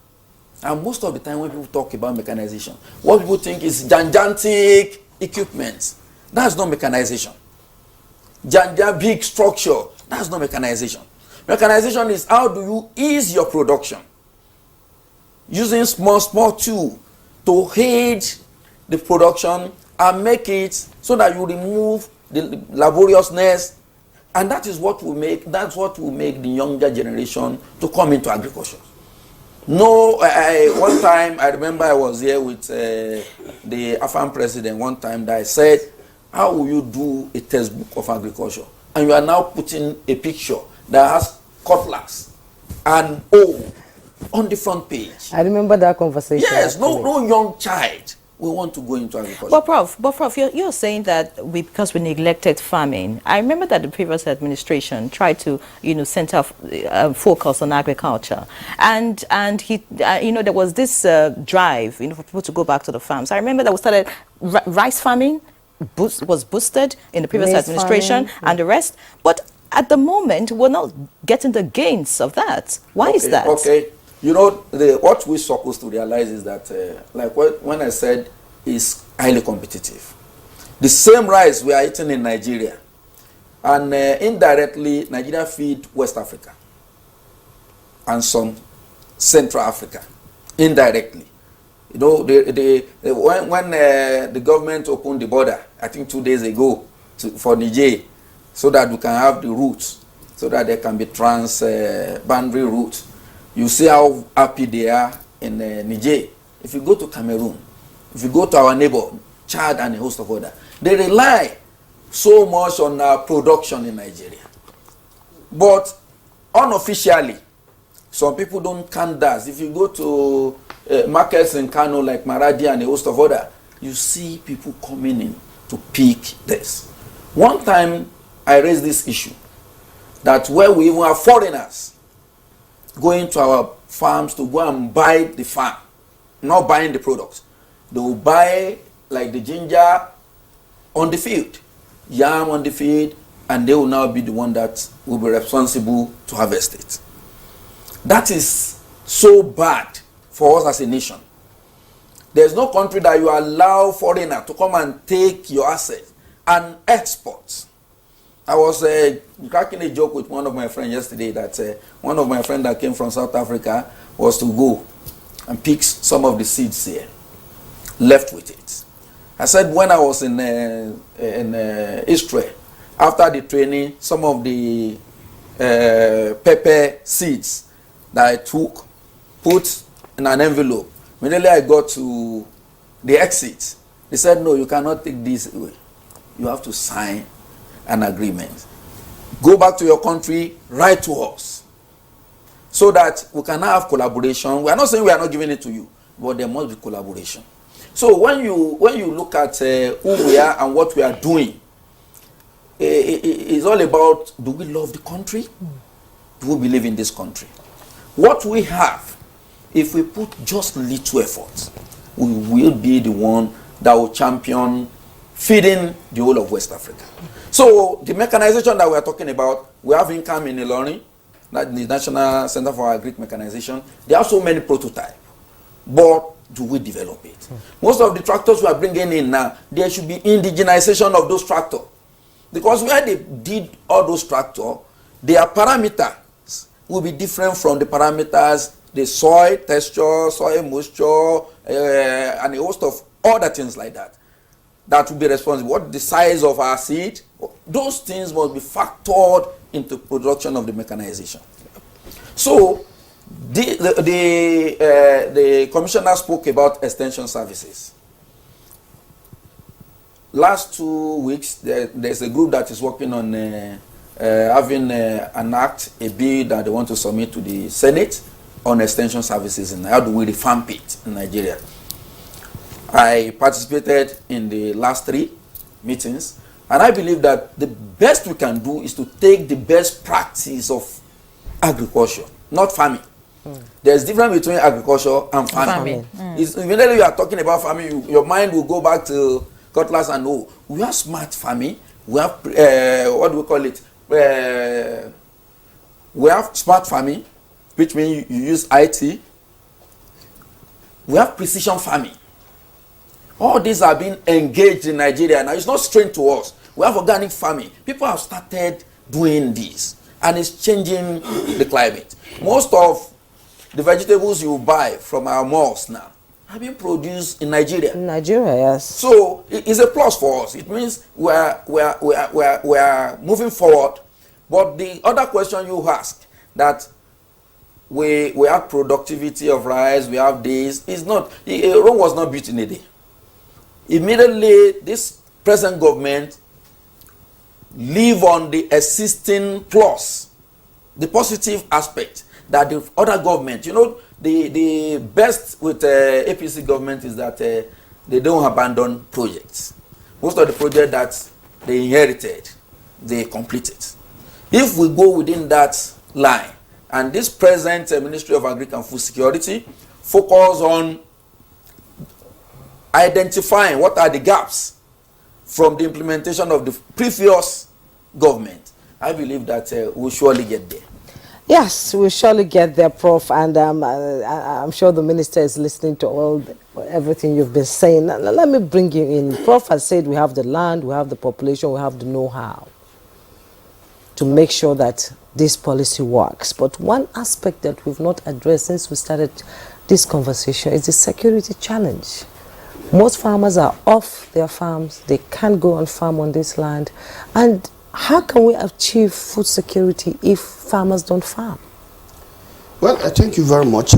And most of the time when people talk about mechanization, what people think is gigantic equipment. That's not mechanization. Big structure. That's not mechanization. Mechanization is how do you ease your production using small tool to aid the production and make it so that you remove the laboriousness, and that is what will make the younger generation to come into agriculture. No, one time I remember I was here with the AFAN president one time that I said, how will you do a textbook of agriculture? And you are now putting a picture that has cutlass and on the front page. I remember that conversation. Yes, no young child will want to go into agriculture. But Prof, you're saying that because we neglected farming. I remember that the previous administration tried to, center focus on agriculture, and he, there was this drive, for people to go back to the farms. I remember that we started rice farming. Was boosted in the previous administration and the rest, but at the moment we're not getting the gains of that. Why is that? Okay, what we're supposed to realize is that, when I said is highly competitive, the same rice we are eating in Nigeria, and indirectly Nigeria feed West Africa and some Central Africa indirectly. When the government opened the border, I think 2 days ago, for Niger, so that we can have the routes, so that there can be boundary routes. You see how happy they are in Niger. If you go to Cameroon, if you go to our neighbor, Chad and a host of others, they rely so much on our production in Nigeria. But unofficially, some people don't count that. If you go to markets in Kano like Maradi and a host of others, you see people coming in to pick this. One time I raised this issue that where we even have foreigners going to our farms to go and buy the farm, not buying the products. They will buy like the ginger on the field, yam on the field, and they will now be the one that will be responsible to harvest it. That is so bad for us as a nation. There's no country that you allow foreigner to come and take your assets and export. I was cracking a joke with one of my friends yesterday that one of my friends that came from South Africa was to go and pick some of the seeds here, left with it. I said when I was in Israel, after the training, some of the pepper seeds that I took, put in an envelope. Immediately I got to the exit. They said, no, you cannot take this away. You have to sign an agreement. Go back to your country, write to us, so that we can have collaboration. We are not saying we are not giving it to you, but there must be collaboration. So when you look at who we are and what we are doing, it's all about, do we love the country? Do we believe in this country? What we have, if we put just little effort, we will be the one that will champion feeding the whole of West Africa. So the mechanization that we are talking about, we have income in Ilorin, the National Center for Agric Mechanization. There are so many prototypes. But do we develop it? Most of the tractors we are bringing in now, there should be indigenization of those tractors. Because where they did all those tractors, their parameters will be different from the parameters, the soil texture, soil moisture, and a host of other things like that. That will be responsible. What the size of our seed, those things must be factored into production of the mechanization. So, the commissioner spoke about extension services. Last 2 weeks, there's a group that is working on having an act, a bill that they want to submit to the Senate on extension services and how do we revamp it in Nigeria. I participated in the last 3 meetings, and I believe that the best we can do is to take the best practice of agriculture, not farming. There's difference between agriculture and farming. Immediately you are talking about farming, your mind will go back to cutlass and we have smart farming, we have what do we call it? We have smart farming, which means you use IT. We have precision farming. All these are being engaged in Nigeria now. It's not strange to us. We have organic farming. People have started doing this, and it's changing the climate. Most of the vegetables you buy from our malls now have been produced in Nigeria. In Nigeria, yes. So it's a plus for us. It means we are moving forward. But the other question you ask, that we have productivity of rice, we have this, is not, Rome was not built in a day. Immediately, this present government live on the existing plus, the positive aspect that the other government, the best with APC government is that they don't abandon projects. Most of the projects that they inherited, they complete it. If we go within that line, and this present Ministry of Agriculture and Food Security focus on identifying what are the gaps from the implementation of the previous government, I believe that we'll surely get there. Yes, we'll surely get there, Prof. And I'm sure the minister is listening to everything you've been saying. Let me bring you in. Prof has said we have the land, we have the population, we have the know-how to make sure that this policy works. But one aspect that we've not addressed since we started this conversation is the security challenge. Most farmers are off their farms. They can't go and farm on this land. And how can we achieve food security if farmers don't farm? Well, thank you very much.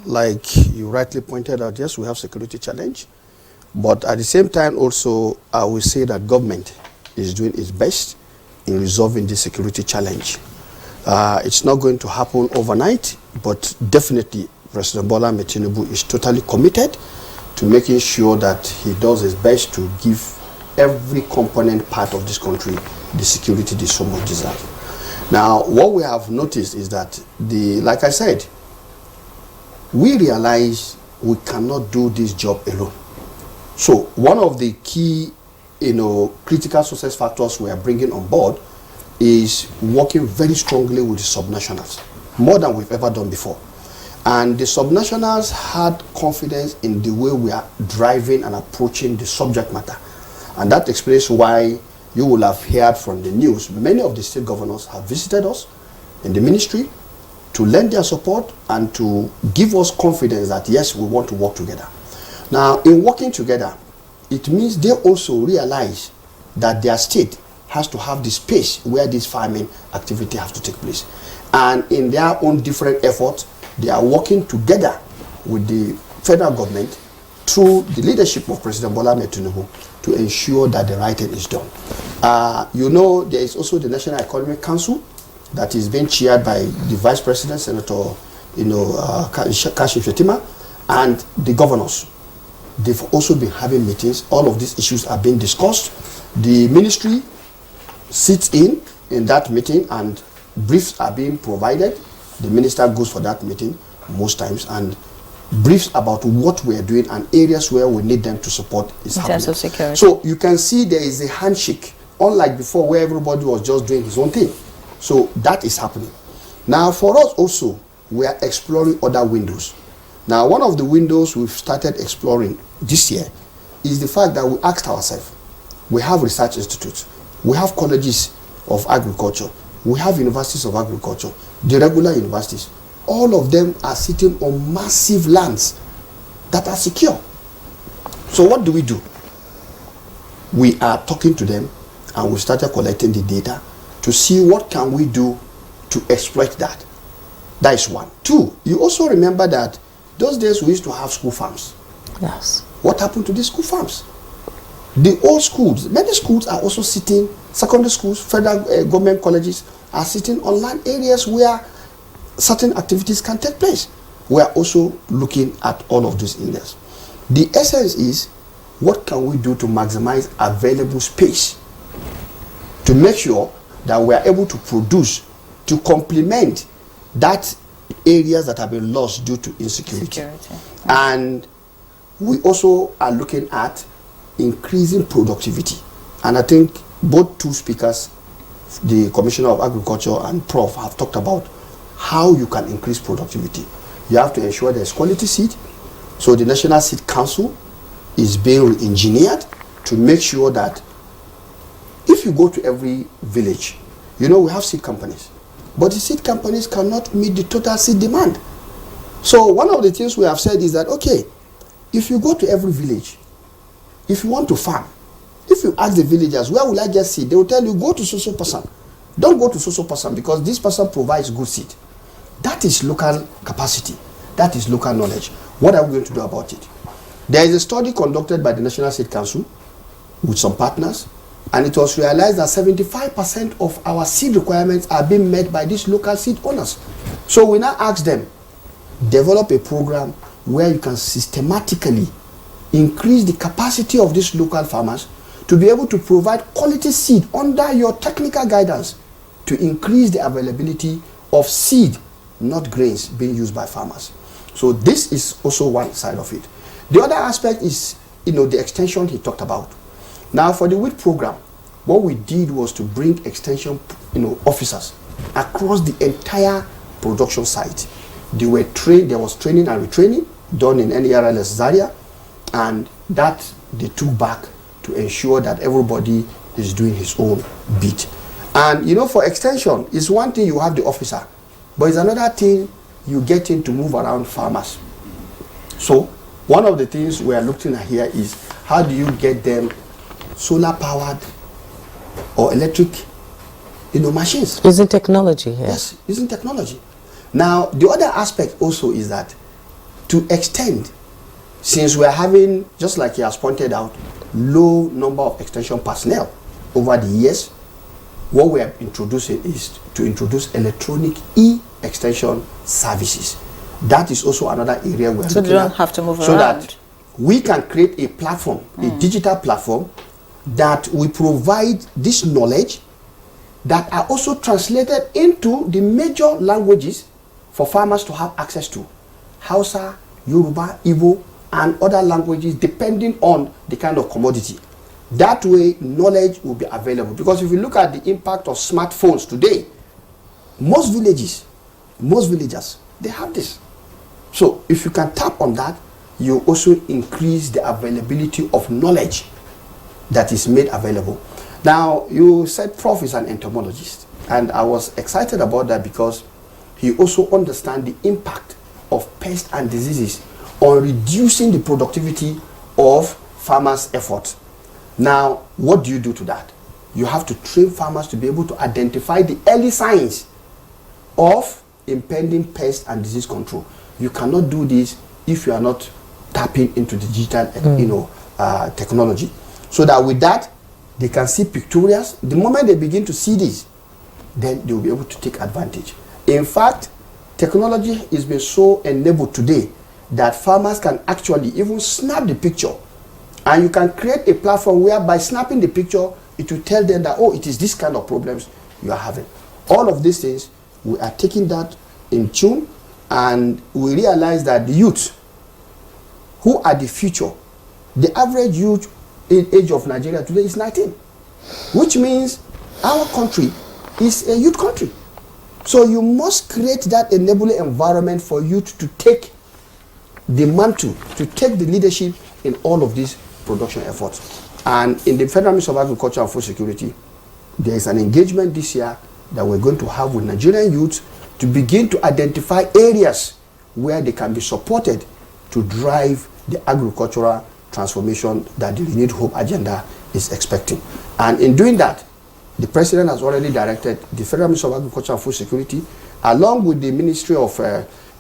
Like you rightly pointed out, yes, we have security challenge. But at the same time also, I will say that government is doing its best in resolving this security challenge. It's not going to happen overnight, but definitely President Bola Ahmed Tinubu is totally committed to making sure that he does his best to give every component part of this country the security they so much deserve. Now, what we have noticed is that, like I said, we realize we cannot do this job alone. So one of the key, critical success factors we are bringing on board is working very strongly with the subnationals, more than we've ever done before. And the subnationals had confidence in the way we are driving and approaching the subject matter. And that explains why you will have heard from the news, many of the state governors have visited us in the ministry to lend their support and to give us confidence that yes, we want to work together. Now, in working together, it means they also realize that their state has to have the space where this farming activity has to take place. And in their own different efforts, they are working together with the federal government through the leadership of President Bola Ahmed Tinubu to ensure that the right thing is done. There is also the National Economic Council that is being chaired by the Vice President, Senator Kashim Shettima, and the governors. They've also been having meetings. All of these issues are being discussed. The ministry sits in that meeting and briefs are being provided. The minister goes for that meeting most times and briefs about what we are doing and areas where we need them to support is happening. In terms of security. So you can see there is a handshake, unlike before where everybody was just doing his own thing. So that is happening. Now for us also, we are exploring other windows. Now, one of the windows we've started exploring this year is the fact that we asked ourselves, we have research institutes, we have colleges of agriculture, we have universities of agriculture, the regular universities. All of them are sitting on massive lands that are secure. So what do? We are talking to them, and we started collecting the data to see what can we do to exploit that. That is one. Two, you also remember that those days we used to have school farms. Yes. What happened to these school farms? The old schools, many schools are also sitting, secondary schools, federal government colleges are sitting on land areas where certain activities can take place. We are also looking at all of those areas. The essence is, what can we do to maximize available space to make sure that we are able to produce, to complement that areas that have been lost due to insecurity. And we also are looking at increasing productivity. And I think both two speakers, the Commissioner of Agriculture and Prof, have talked about how you can increase productivity. You have to ensure there's quality seed. So the National Seed Council is being re-engineered to make sure that if you go to every village, you know, we have seed companies, but the seed companies cannot meet the total seed demand. So one of the things we have said is that, okay, if you go to every village, if you want to farm, if you ask the villagers, where will I get seed? They will tell you, go to so-so person. Don't go to so-so person because this person provides good seed. That is local capacity. That is local knowledge. What are we going to do about it? There is a study conducted by the National Seed Council with some partners, and it was realized that 75% of our seed requirements are being met by these local seed owners. So we now ask them, develop a program where you can systematically increase the capacity of these local farmers to be able to provide quality seed under your technical guidance to increase the availability of seed, not grains, being used by farmers. So this is also one side of it. The other aspect is, the extension he talked about. Now, for the wheat program, what we did was to bring extension, officers across the entire production site. They were trained. There was training and retraining done in NERLS Zaria, and that they took back to ensure that everybody is doing his own bit. And for extension, it's one thing you have the officer, but it's another thing you get him to move around farmers. So one of the things we are looking at here is, how do you get them solar powered or electric machines? Using technology here. Yes, using technology. Now the other aspect also is that to extend, since we are having, just like he has pointed out, low number of extension personnel over the years, what we are introducing is to introduce electronic e-extension services. That is also another area where so they don't have to move so around. that we can create a platform, a digital platform that we provide this knowledge that are also translated into the major languages for farmers to have access to. Hausa, Yoruba, Igbo, and other languages depending on the kind of commodity. That way, knowledge will be available. Because if you look at the impact of smartphones today, most villagers, they have this. So if you can tap on that, you also increase the availability of knowledge that is made available. Now, you said Prof is an entomologist, and I was excited about that because he also understands the impact of pests and diseases on reducing the productivity of farmers' efforts. Now, what do you do to that? You have to train farmers to be able to identify the early signs of impending pest and disease control. You cannot do this if you are not tapping into the digital, technology. So that with that, they can see pictorials. The moment they begin to see this, then they will be able to take advantage. In fact, technology is being so enabled today that farmers can actually even snap the picture, and you can create a platform where by snapping the picture, it will tell them that, oh, it is this kind of problems you are having. All of these things, we are taking that in tune, and we realize that the youth, who are the future, the average youth in age of Nigeria today is 19, which means our country is a youth country. So you must create that enabling environment for youth to take the mantle to take the leadership in all of these production efforts. And in the Federal Ministry of Agriculture and Food Security, there is an engagement this year that we're going to have with Nigerian youths to begin to identify areas where they can be supported to drive the agricultural transformation that the Renewed Hope agenda is expecting. And in doing that, the President has already directed the Federal Ministry of Agriculture and Food Security, along with the Ministry of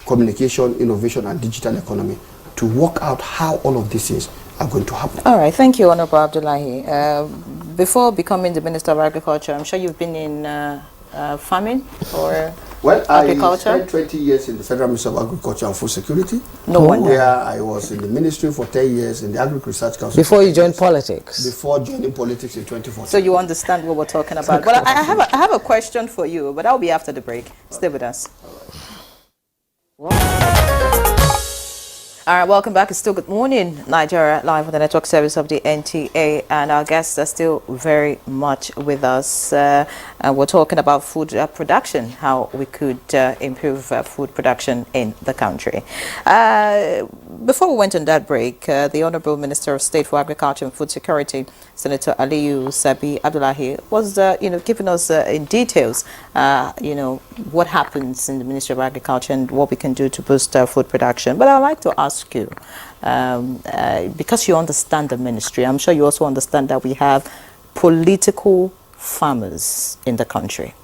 Communication, Innovation and Digital Economy, to work out how all of these things are going to happen. All right, thank you, Honorable Abdullahi. Before becoming the Minister of Agriculture, I'm sure you've been in farming or agriculture? I spent 20 years in the Federal Ministry of Agriculture and Food Security. No wonder. Where I was in the ministry for 10 years in the Agric Research Council. Before you joined politics? Before joining politics in 2014. So you understand what we're talking about. But I have a question for you, but that'll be after the break. Stay with us. All right, welcome back. It's still Good Morning Nigeria, live on the network service of the NTA, and our guests are still very much with us. And we're talking about food production, how we could improve food production in the country. Before we went on that break, the Honorable Minister of State for Agriculture and Food Security, Senator Aliyu Sabi Abdullahi, was giving us in details, what happens in the Ministry of Agriculture and what we can do to boost food production. But I'd like to ask you, because you understand the ministry, I'm sure you also understand that we have political farmers in the country.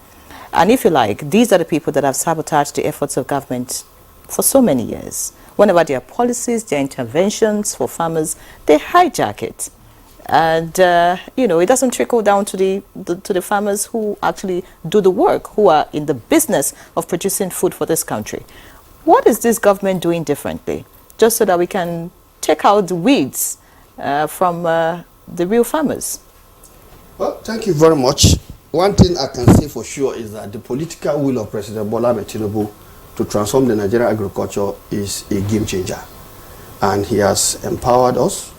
And if you like, these are the people that have sabotaged the efforts of government for so many years. Whenever there are policies, there are interventions for farmers, they hijack it. And, it doesn't trickle down to the farmers who actually do the work, who are in the business of producing food for this country. What is this government doing differently, just so that we can take out the weeds from the real farmers? Well, thank you very much. One thing I can say for sure is that the political will of President Bola Ahmed Tinubu to transform the Nigerian agriculture is a game changer. And he has empowered us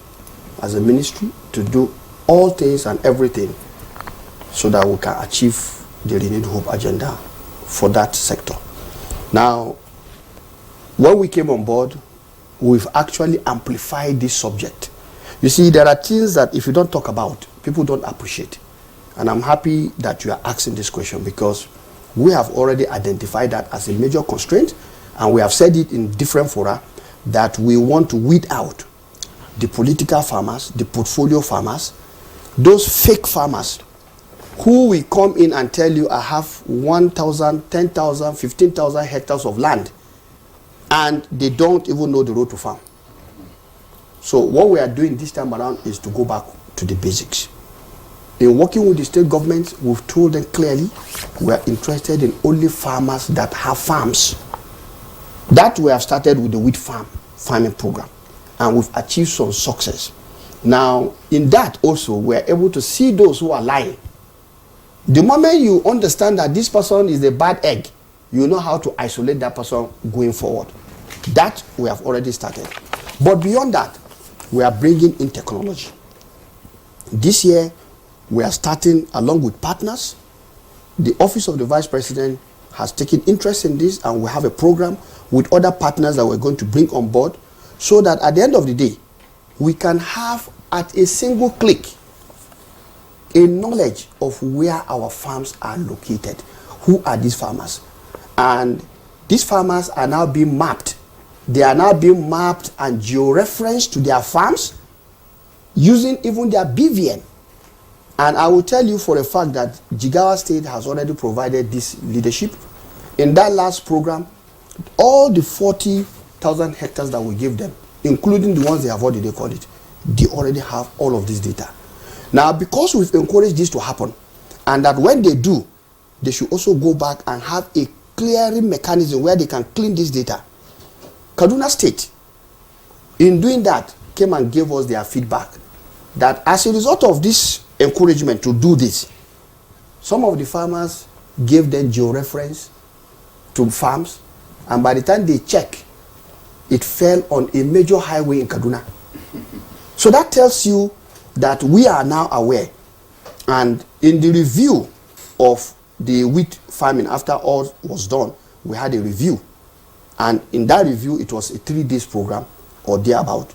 as a ministry to do all things and everything so that we can achieve the Renewed Hope agenda for that sector. Now, when we came on board, we've actually amplified this subject. You see, there are things that if you don't talk about, people don't appreciate. And I'm happy that you are asking this question, because we have already identified that as a major constraint, and we have said it in different fora that we want to weed out the political farmers, the portfolio farmers, those fake farmers who will come in and tell you, I have 1,000, 10,000, 15,000 hectares of land, and they don't even know the road to farm. So what we are doing this time around is to go back to the basics. In working with the state government, we've told them clearly we are interested in only farmers that have farms. That we have started with the wheat farming program, and we've achieved some success. Now, in that also, we are able to see those who are lying. The moment you understand that this person is a bad egg, you know how to isolate that person going forward. That we have already started. But beyond that, we are bringing in technology. This year, we are starting along with partners. The Office of the Vice President has taken interest in this, and we have a program with other partners that we're going to bring on board, so that at the end of the day, we can have at a single click a knowledge of where our farms are located. Who are these farmers? And these farmers are now being mapped. They are now being mapped and georeferenced to their farms using even their BVN. And I will tell you for a fact that Jigawa State has already provided this leadership. In that last program, all the 40,000 hectares that we gave them, including the ones they have already called it, they already have all of this data. Now, because we've encouraged this to happen, and that when they do, they should also go back and have a clearing mechanism where they can clean this data. Kaduna State, in doing that, came and gave us their feedback that as a result of this encouragement to do this, some of the farmers gave them georeference to farms, and by the time they check, it fell on a major highway in Kaduna. So that tells you that we are now aware. And in the review of the wheat farming, after all was done, we had a review. And in that review, it was a 3 days program or thereabout.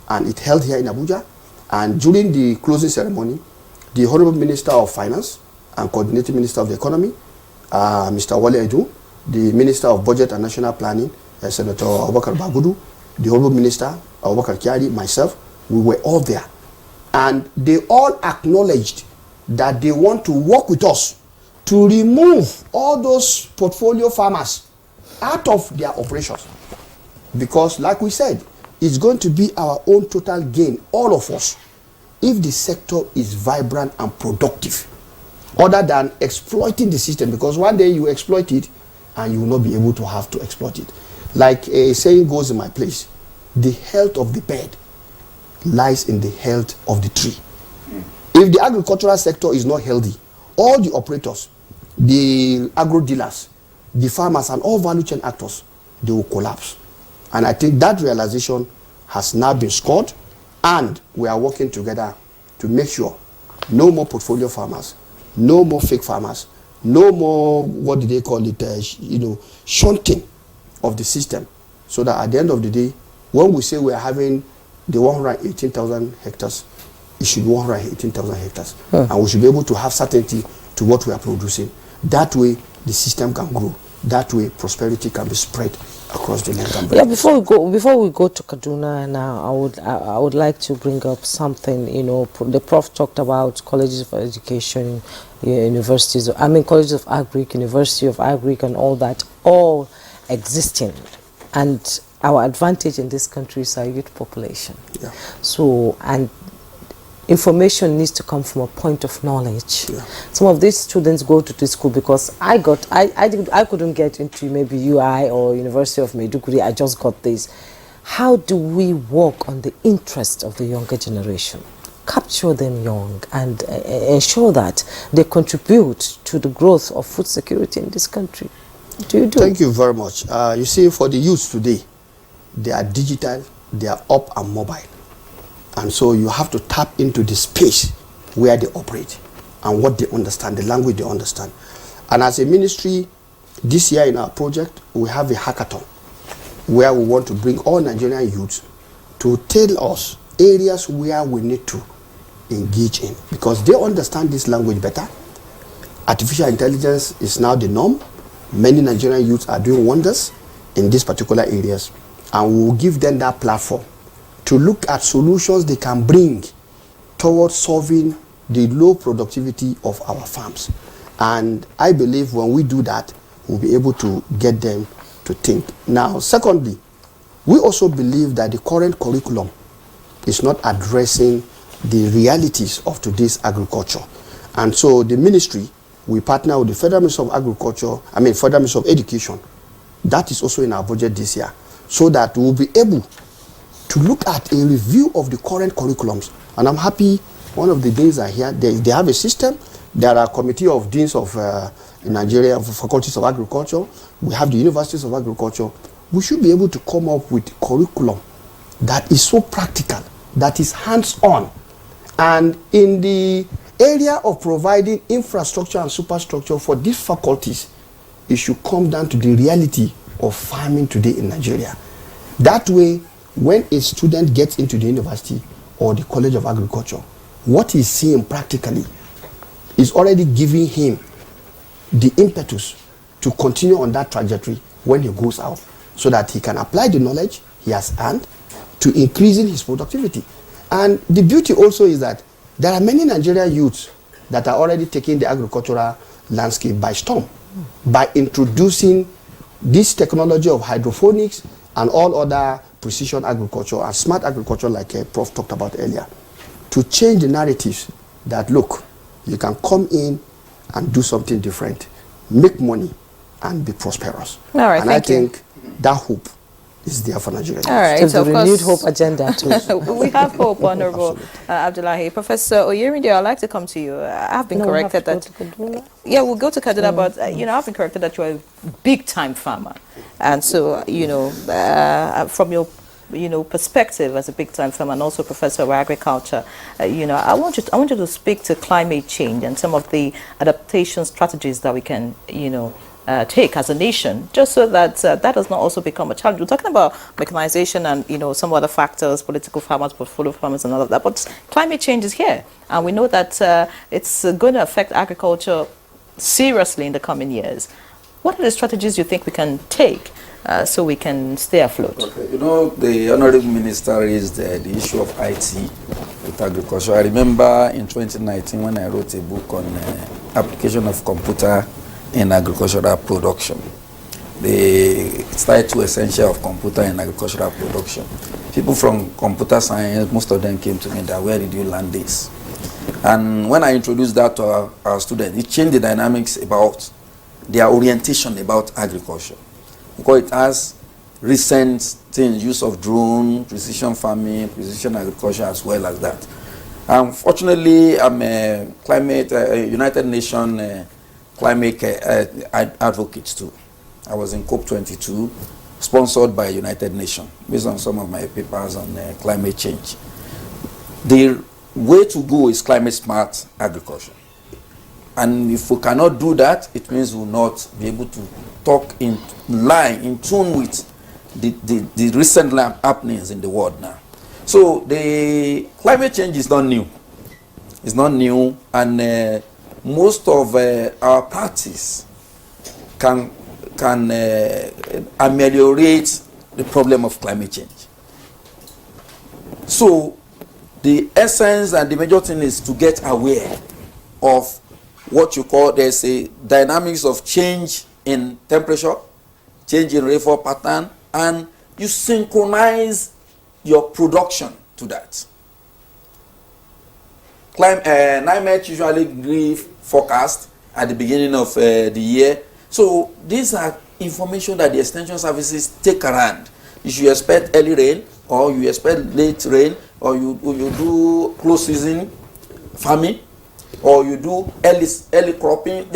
And it held here in Abuja. And during the closing ceremony, the Honorable Minister of Finance and Coordinating Minister of the Economy, Mr. Wale Edu, the Minister of Budget and National Planning, Senator Abubakar Bagudu, the Honorable Minister, Abubakar Kyari, myself, we were all there. And they all acknowledged that they want to work with us to remove all those portfolio farmers out of their operations. Because like we said, it's going to be our own total gain, all of us, if the sector is vibrant and productive, other than exploiting the system. Because one day you exploit it and you will not be able to have to exploit it. Like a saying goes in my place, the health of the bird lies in the health of the tree. If the agricultural sector is not healthy, all the operators, the agro dealers, the farmers and all value chain actors, they will collapse. And I think that realization has now been scored, and we are working together to make sure no more portfolio farmers, no more fake farmers, no more, what do they call it, shunting of the system, so that at the end of the day, when we say we are having the 118,000 hectares, it should be 118,000 hectares. And we should be able to have certainty to what we are producing. That way, the system can grow. That way, prosperity can be spread across the length and breadth. Yeah, before we go to Kaduna now, I would like to bring up something. The Prof talked about colleges of education, universities. Colleges of agric, University of Agric, and all that, all existing, and our advantage in this country is our youth population. Yeah. So, and information needs to come from a point of knowledge. Yeah. Some of these students go to this school because I couldn't get into maybe UI or University of Maiduguri. I just got this. How do we work on the interest of the younger generation? Capture them young and ensure that they contribute to the growth of food security in this country. Thank you very much. You see, for the youth today, they are digital, they are up and mobile. And so you have to tap into the space where they operate and what they understand, the language they understand. And as a ministry, this year in our project, we have a hackathon where we want to bring all Nigerian youths to tell us areas where we need to engage in, because they understand this language better. Artificial intelligence is now the norm. Many Nigerian youths are doing wonders in these particular areas, and we will give them that platform to look at solutions they can bring towards solving the low productivity of our farms. And I believe when we do that, we'll be able to get them to think. Now, secondly, we also believe that the current curriculum is not addressing the realities of today's agriculture. And so the ministry, we partner with the Federal Ministry of Federal Ministry of Education. That is also in our budget this year, so that we'll be able to look at a review of the current curriculums. And I'm happy one of the days are here. They have a system. There are a committee of deans of Nigeria, faculties of agriculture. We have the universities of agriculture. We should be able to come up with curriculum that is so practical, that is hands-on. And in the area of providing infrastructure and superstructure for these faculties, it should come down to the reality of farming today in Nigeria. That way, when a student gets into the university or the College of Agriculture, what he's seeing practically is already giving him the impetus to continue on that trajectory when he goes out, so that he can apply the knowledge he has earned to increasing his productivity. And the beauty also is that there are many Nigerian youths that are already taking the agricultural landscape by storm by introducing this technology of hydroponics and all other precision agriculture and smart agriculture, like Prof talked about earlier, to change the narratives that, look, you can come in and do something different, make money, and be prosperous. All right, and I think that hope is there for Nigeria. All right, so the renewed hope agenda too. We have hope, Honorable Abdullahi. Professor Oyerinde, I'd like to come to you. I've been corrected that... we'll go to Kaduna, but I've been corrected that you're a big-time farmer. And so, from your perspective as a big-time farmer and also professor of agriculture, I want you to speak to climate change and some of the adaptation strategies that we can, take as a nation, just so that that does not also become a challenge? We're talking about mechanization and some other factors, political farmers, portfolio farmers, and all of that. But climate change is here, and we know that it's going to affect agriculture seriously in the coming years. What are the strategies you think we can take so we can stay afloat? Okay. The Honorable Minister raised the issue of IT with agriculture. I remember in 2019 when I wrote a book on application of computer in agricultural production. It's tied to essential of computer in agricultural production. People from computer science, most of them came to me that, where did you learn this? And when I introduced that to our students, it changed the dynamics about their orientation about agriculture. Because it has recent things, use of drone, precision farming, precision agriculture, as well as that. Unfortunately, I'm a United Nations climate advocate too. I was in COP22, sponsored by United Nations, based on some of my papers on climate change. The way to go is climate smart agriculture. And if we cannot do that, it means we will not be able to talk in line, in tune with the recent happenings in the world now. So the climate change is not new. It's not new, and most of our parties can ameliorate the problem of climate change. So the essence and the major thing is to get aware of what you call, there's a dynamics of change in temperature, change in rainfall pattern, and you synchronize your production to that. NIMET usually give forecast at the beginning of the year. So these are information that the extension services take around. You should expect early rain, or you expect late rain, or you do close season farming, or you do early cropping.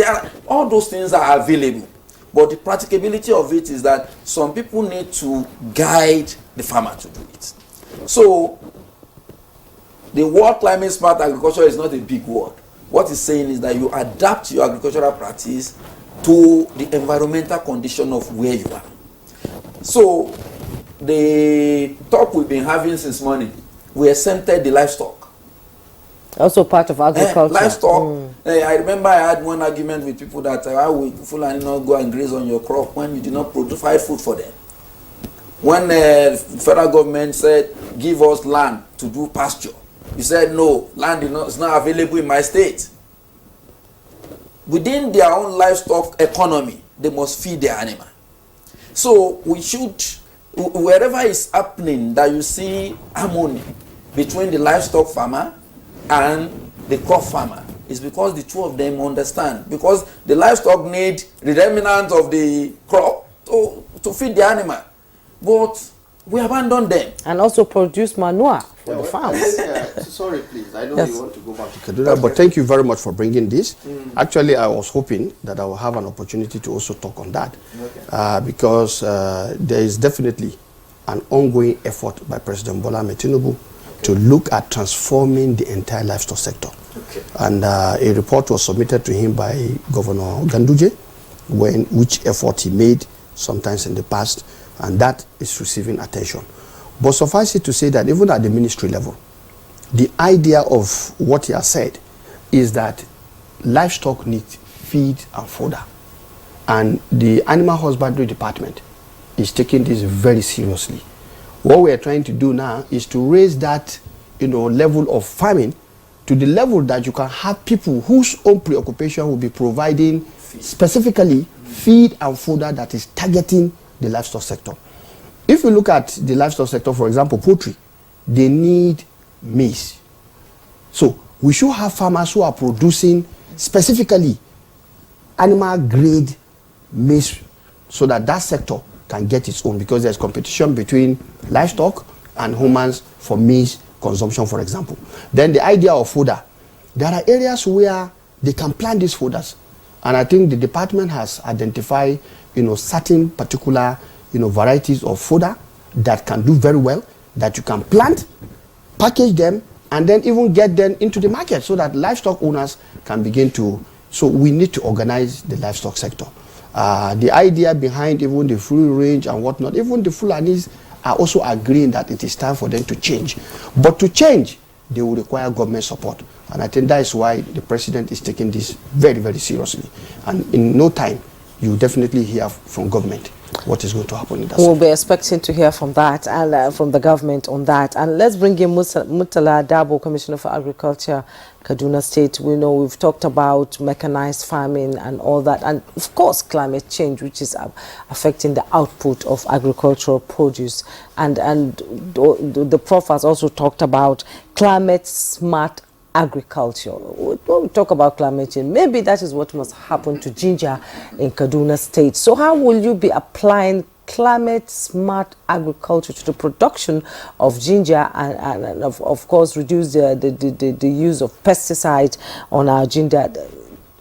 All those things are available. But the practicability of it is that some people need to guide the farmer to do it. So the word climate smart agriculture is not a big word. What it's saying is that you adapt your agricultural practice to the environmental condition of where you are. So the talk we've been having since morning, we exempted the livestock. Also part of agriculture. Livestock. I remember I had one argument with people that how will Fulani not go and graze on your crop when you did not provide food for them? When the federal government said, give us land to do pasture, you said, no, land is not available in my state. Within their own livestock economy, they must feed their animal. So we should, wherever it's happening that you see harmony between the livestock farmer and the crop farmer, is because the two of them understand. Because the livestock need the remnant of the crop to feed the animal. But we abandon them. And also produce manure for the farms. Sorry, please. I know you want to go back to Kaduna, but thank you very much for bringing this. Actually, I was hoping that I will have an opportunity to also talk on that. Because there is definitely an ongoing effort by President Bola Ahmed Tinubu to look at transforming the entire livestock sector. And a report was submitted to him by Governor Ganduje, which effort he made sometimes in the past, and that is receiving attention. But suffice it to say that even at the ministry level, the idea of what he has said is that livestock need feed and fodder. And the animal husbandry department is taking this very seriously. What we are trying to do now is to raise that level of farming to the level that you can have people whose own preoccupation will be providing specifically feed and fodder that is targeting the livestock sector. If you look at the livestock sector, for example, poultry, they need maize. So we should have farmers who are producing specifically animal grade maize so that that sector can get its own, because there's competition between livestock and humans for maize consumption, for example. Then the idea of fodder. There are areas where they can plant these fodders. And I think the department has identified certain particular varieties of fodder that can do very well, that you can plant, package them, and then even get them into the market so that livestock owners can begin to. So we need to organize the livestock sector. The idea behind even the free range and whatnot, even the Fulanis are also agreeing that it is time for them to change. But to change, they will require government support. And I think that is why the president is taking this very, very seriously. And in no time, you will definitely hear from government what is going to happen in that We'll sector. be expecting to hear from that and from the government on that. And let's bring in Murtala Dabo, Commissioner for Agriculture, Kaduna State. We know we've talked about mechanized farming and all that, and of course climate change, which is affecting the output of agricultural produce. And the Prof has also talked about climate smart agriculture. When we talk about climate change, maybe that is what must happen to ginger in Kaduna State. So how will you be applying climate smart agriculture to the production of ginger and of course reduce the use of pesticide on our ginger?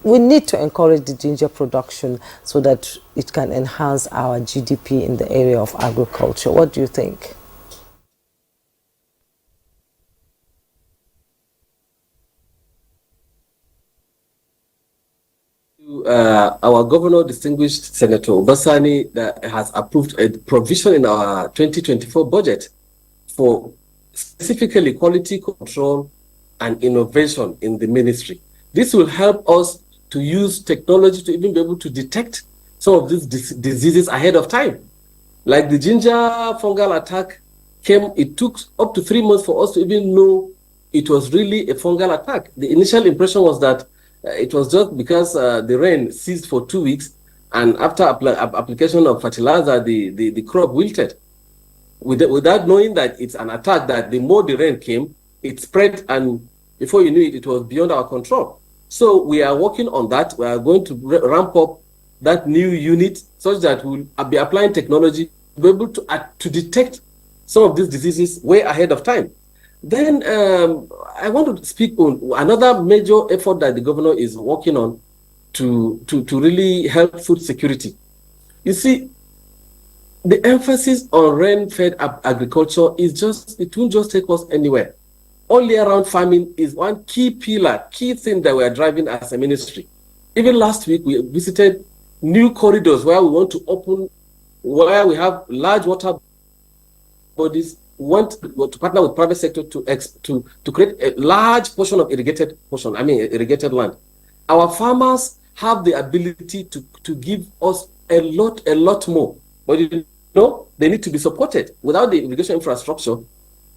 We need to encourage the ginger production so that it can enhance our GDP in the area of agriculture. What do you think? Our governor, distinguished Senator Obasani, that has approved a provision in our 2024 budget for specifically quality control and innovation in the ministry. This will help us to use technology to even be able to detect some of these diseases ahead of time. Like the ginger fungal attack it took up to 3 months for us to even know it was really a fungal attack. The initial impression was that it was just because the rain ceased for 2 weeks, and after application of fertilizer, the crop wilted. Without knowing that it's an attack, that the more the rain came, it spread, and before you knew it, it was beyond our control. So we are working on that. We are going to ramp up that new unit such that we'll be applying technology to be able to detect some of these diseases way ahead of time. Then I want to speak on another major effort that the governor is working on to really help food security. You see, the emphasis on rain-fed agriculture it won't just take us anywhere. All year round farming is one key pillar, key thing that we are driving as a ministry. Even last week, we visited new corridors where we want to open, where we have large water bodies, want to partner with private sector to create a large portion of irrigated land. Our farmers have the ability to give us a lot more, but they need to be supported. Without the irrigation infrastructure,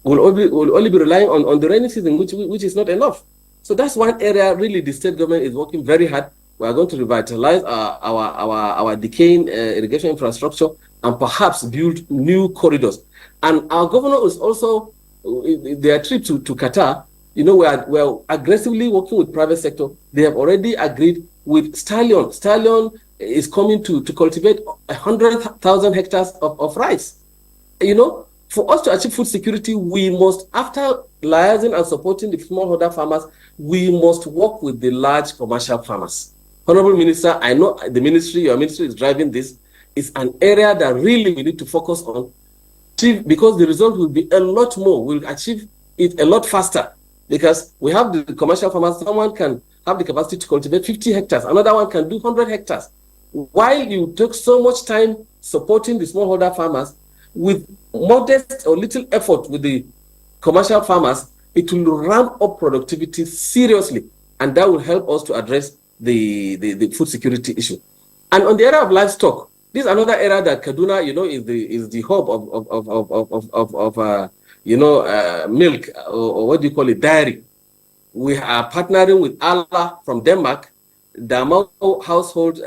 we'll only be relying on the rainy season, which is not enough. So that's one area really the state government is working very hard. We are going to revitalize our decaying irrigation infrastructure and perhaps build new corridors. And our governor is also, their trip to Qatar, we are aggressively working with private sector. They have already agreed with Stallion. Stallion is coming to cultivate 100,000 hectares of rice. For us to achieve food security, we must, after liaising and supporting the smallholder farmers, we must work with the large commercial farmers. Honorable Minister, I know the ministry, your ministry is driving this. It's an area that really we need to focus on, because the result will be a lot more. We'll achieve it a lot faster because we have the commercial farmers. Someone can have the capacity to cultivate 50 hectares. Another one can do 100 hectares. While you take so much time supporting the smallholder farmers, with modest or little effort with the commercial farmers, it will ramp up productivity seriously, and that will help us to address the food security issue. And on the area of livestock, this is another area that Kaduna, is the hub of milk, or what do you call it, dairy. We are partnering with Allah from Denmark. The Amau household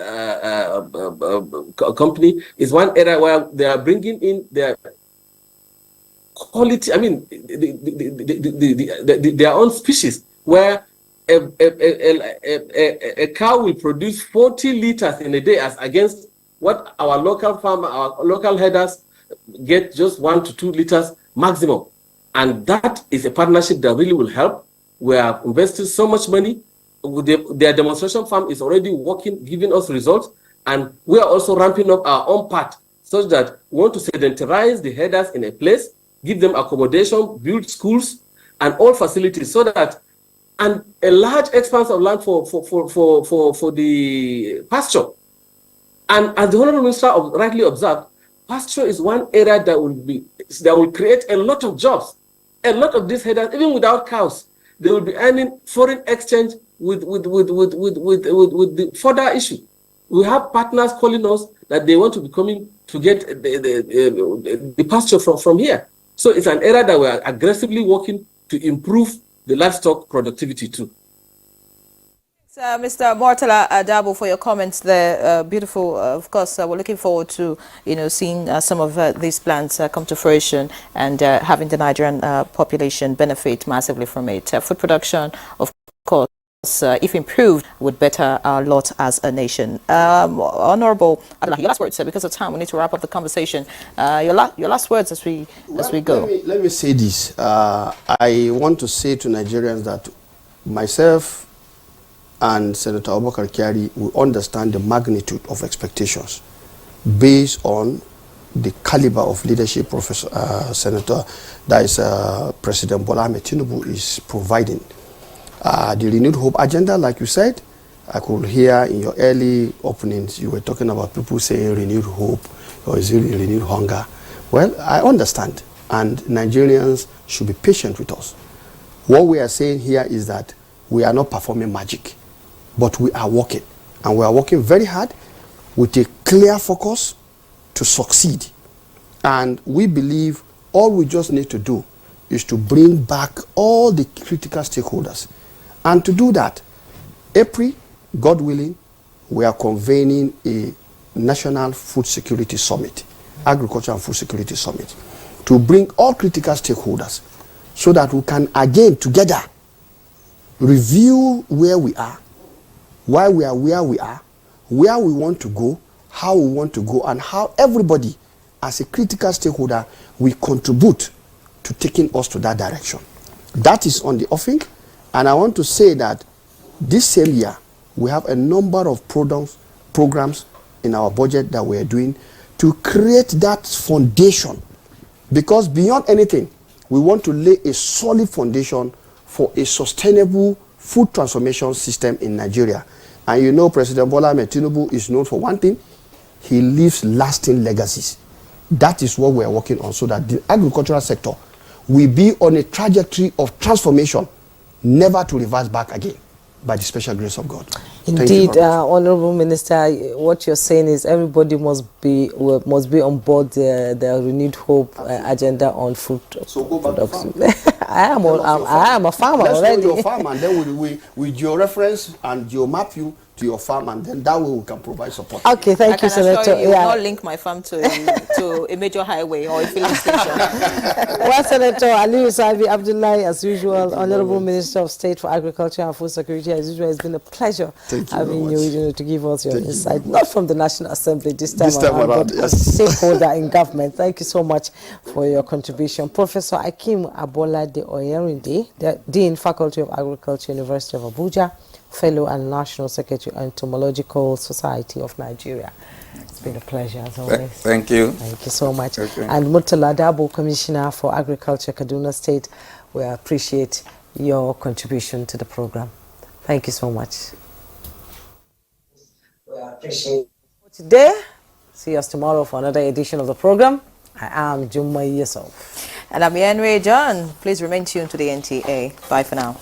company is one area where they are bringing in their quality, their own species, where a cow will produce 40 liters in a day as against what our local farmer, our local herders get just 1 to 2 liters maximum. And that is a partnership that really will help. We are investing so much money. Their demonstration farm is already working, giving us results. And we are also ramping up our own part such that we want to sedentarize the herders in a place, give them accommodation, build schools and all facilities so that, and a large expanse of land for the pasture. And as the Honorable Minister rightly observed, pasture is one area that will create a lot of jobs. A lot of these headers, even without cows, they will be earning foreign exchange with the further issue. We have partners calling us that they want to be coming to get the pasture from here. So it's an area that we are aggressively working to improve the livestock productivity too. Mr. Mortala Adabo, for your comments there. Beautiful. Of course, we're looking forward to seeing some of these plans come to fruition and having the Nigerian population benefit massively from it. Food production, of course, if improved, would better our lot as a nation. Honorable Abdullah, your last words, because of time, we need to wrap up the conversation. Your last words as we go. Let me say this. I want to say to Nigerians that myself and Senator Abubakar Kyari will understand the magnitude of expectations based on the caliber of leadership President Bola Ahmed Tinubu is providing. The Renewed Hope agenda, like you said, I could hear in your early openings, you were talking about people saying renewed hope or is it renewed hunger. Well, I understand, and Nigerians should be patient with us. What we are saying here is that we are not performing magic, but we are working, and we are working very hard with a clear focus to succeed. And we believe all we just need to do is to bring back all the critical stakeholders. And to do that, April, God willing, we are convening a National Food Security Summit, Agriculture and Food Security Summit, to bring all critical stakeholders so that we can again together review where we are, why we are where we are, where we want to go, how we want to go, and how everybody as a critical stakeholder will contribute to taking us to that direction. That is on the offing, and I want to say that this same year we have a number of programs in our budget that we are doing to create that foundation, because beyond anything we want to lay a solid foundation for a sustainable food transformation system in Nigeria. And you know, President Bola Ahmed Tinubu is known for one thing: he leaves lasting legacies. That is what we are working on, so that the agricultural sector will be on a trajectory of transformation, never to reverse back again, by the special grace of God. Indeed, Honorable Minister, what you're saying is everybody must be on board the Renewed Hope agenda on food production. I am a farmer already. Let's know your farm, and then with your reference and your map you to your farm, and then that way we can provide support. Okay, thank you, Senator. You will not link my farm to a major highway or a filling station. Well, Senator Ali Usabi Abdullahi, as usual, Honorable Minister of State for Agriculture and Food Security, as usual, it's been a pleasure having you to give us your insight, not from the National Assembly this time around, but as a stakeholder in government. Thank you so much for your contribution. Professor Akim Abolade Oyerinde, the Dean, Faculty of Agriculture, University of Abuja, Fellow and National Secretary, Entomological Society of Nigeria. It's been a pleasure as always. Thank you. Thank you so much. Okay. And Murtala Dabo, Commissioner for Agriculture, Kaduna State, we appreciate your contribution to the program. Thank you so much. We appreciate today. See us tomorrow for another edition of the program. I am Jumma Yusuf. And I'm Yanwe John. Please remain tuned to the NTA. Bye for now.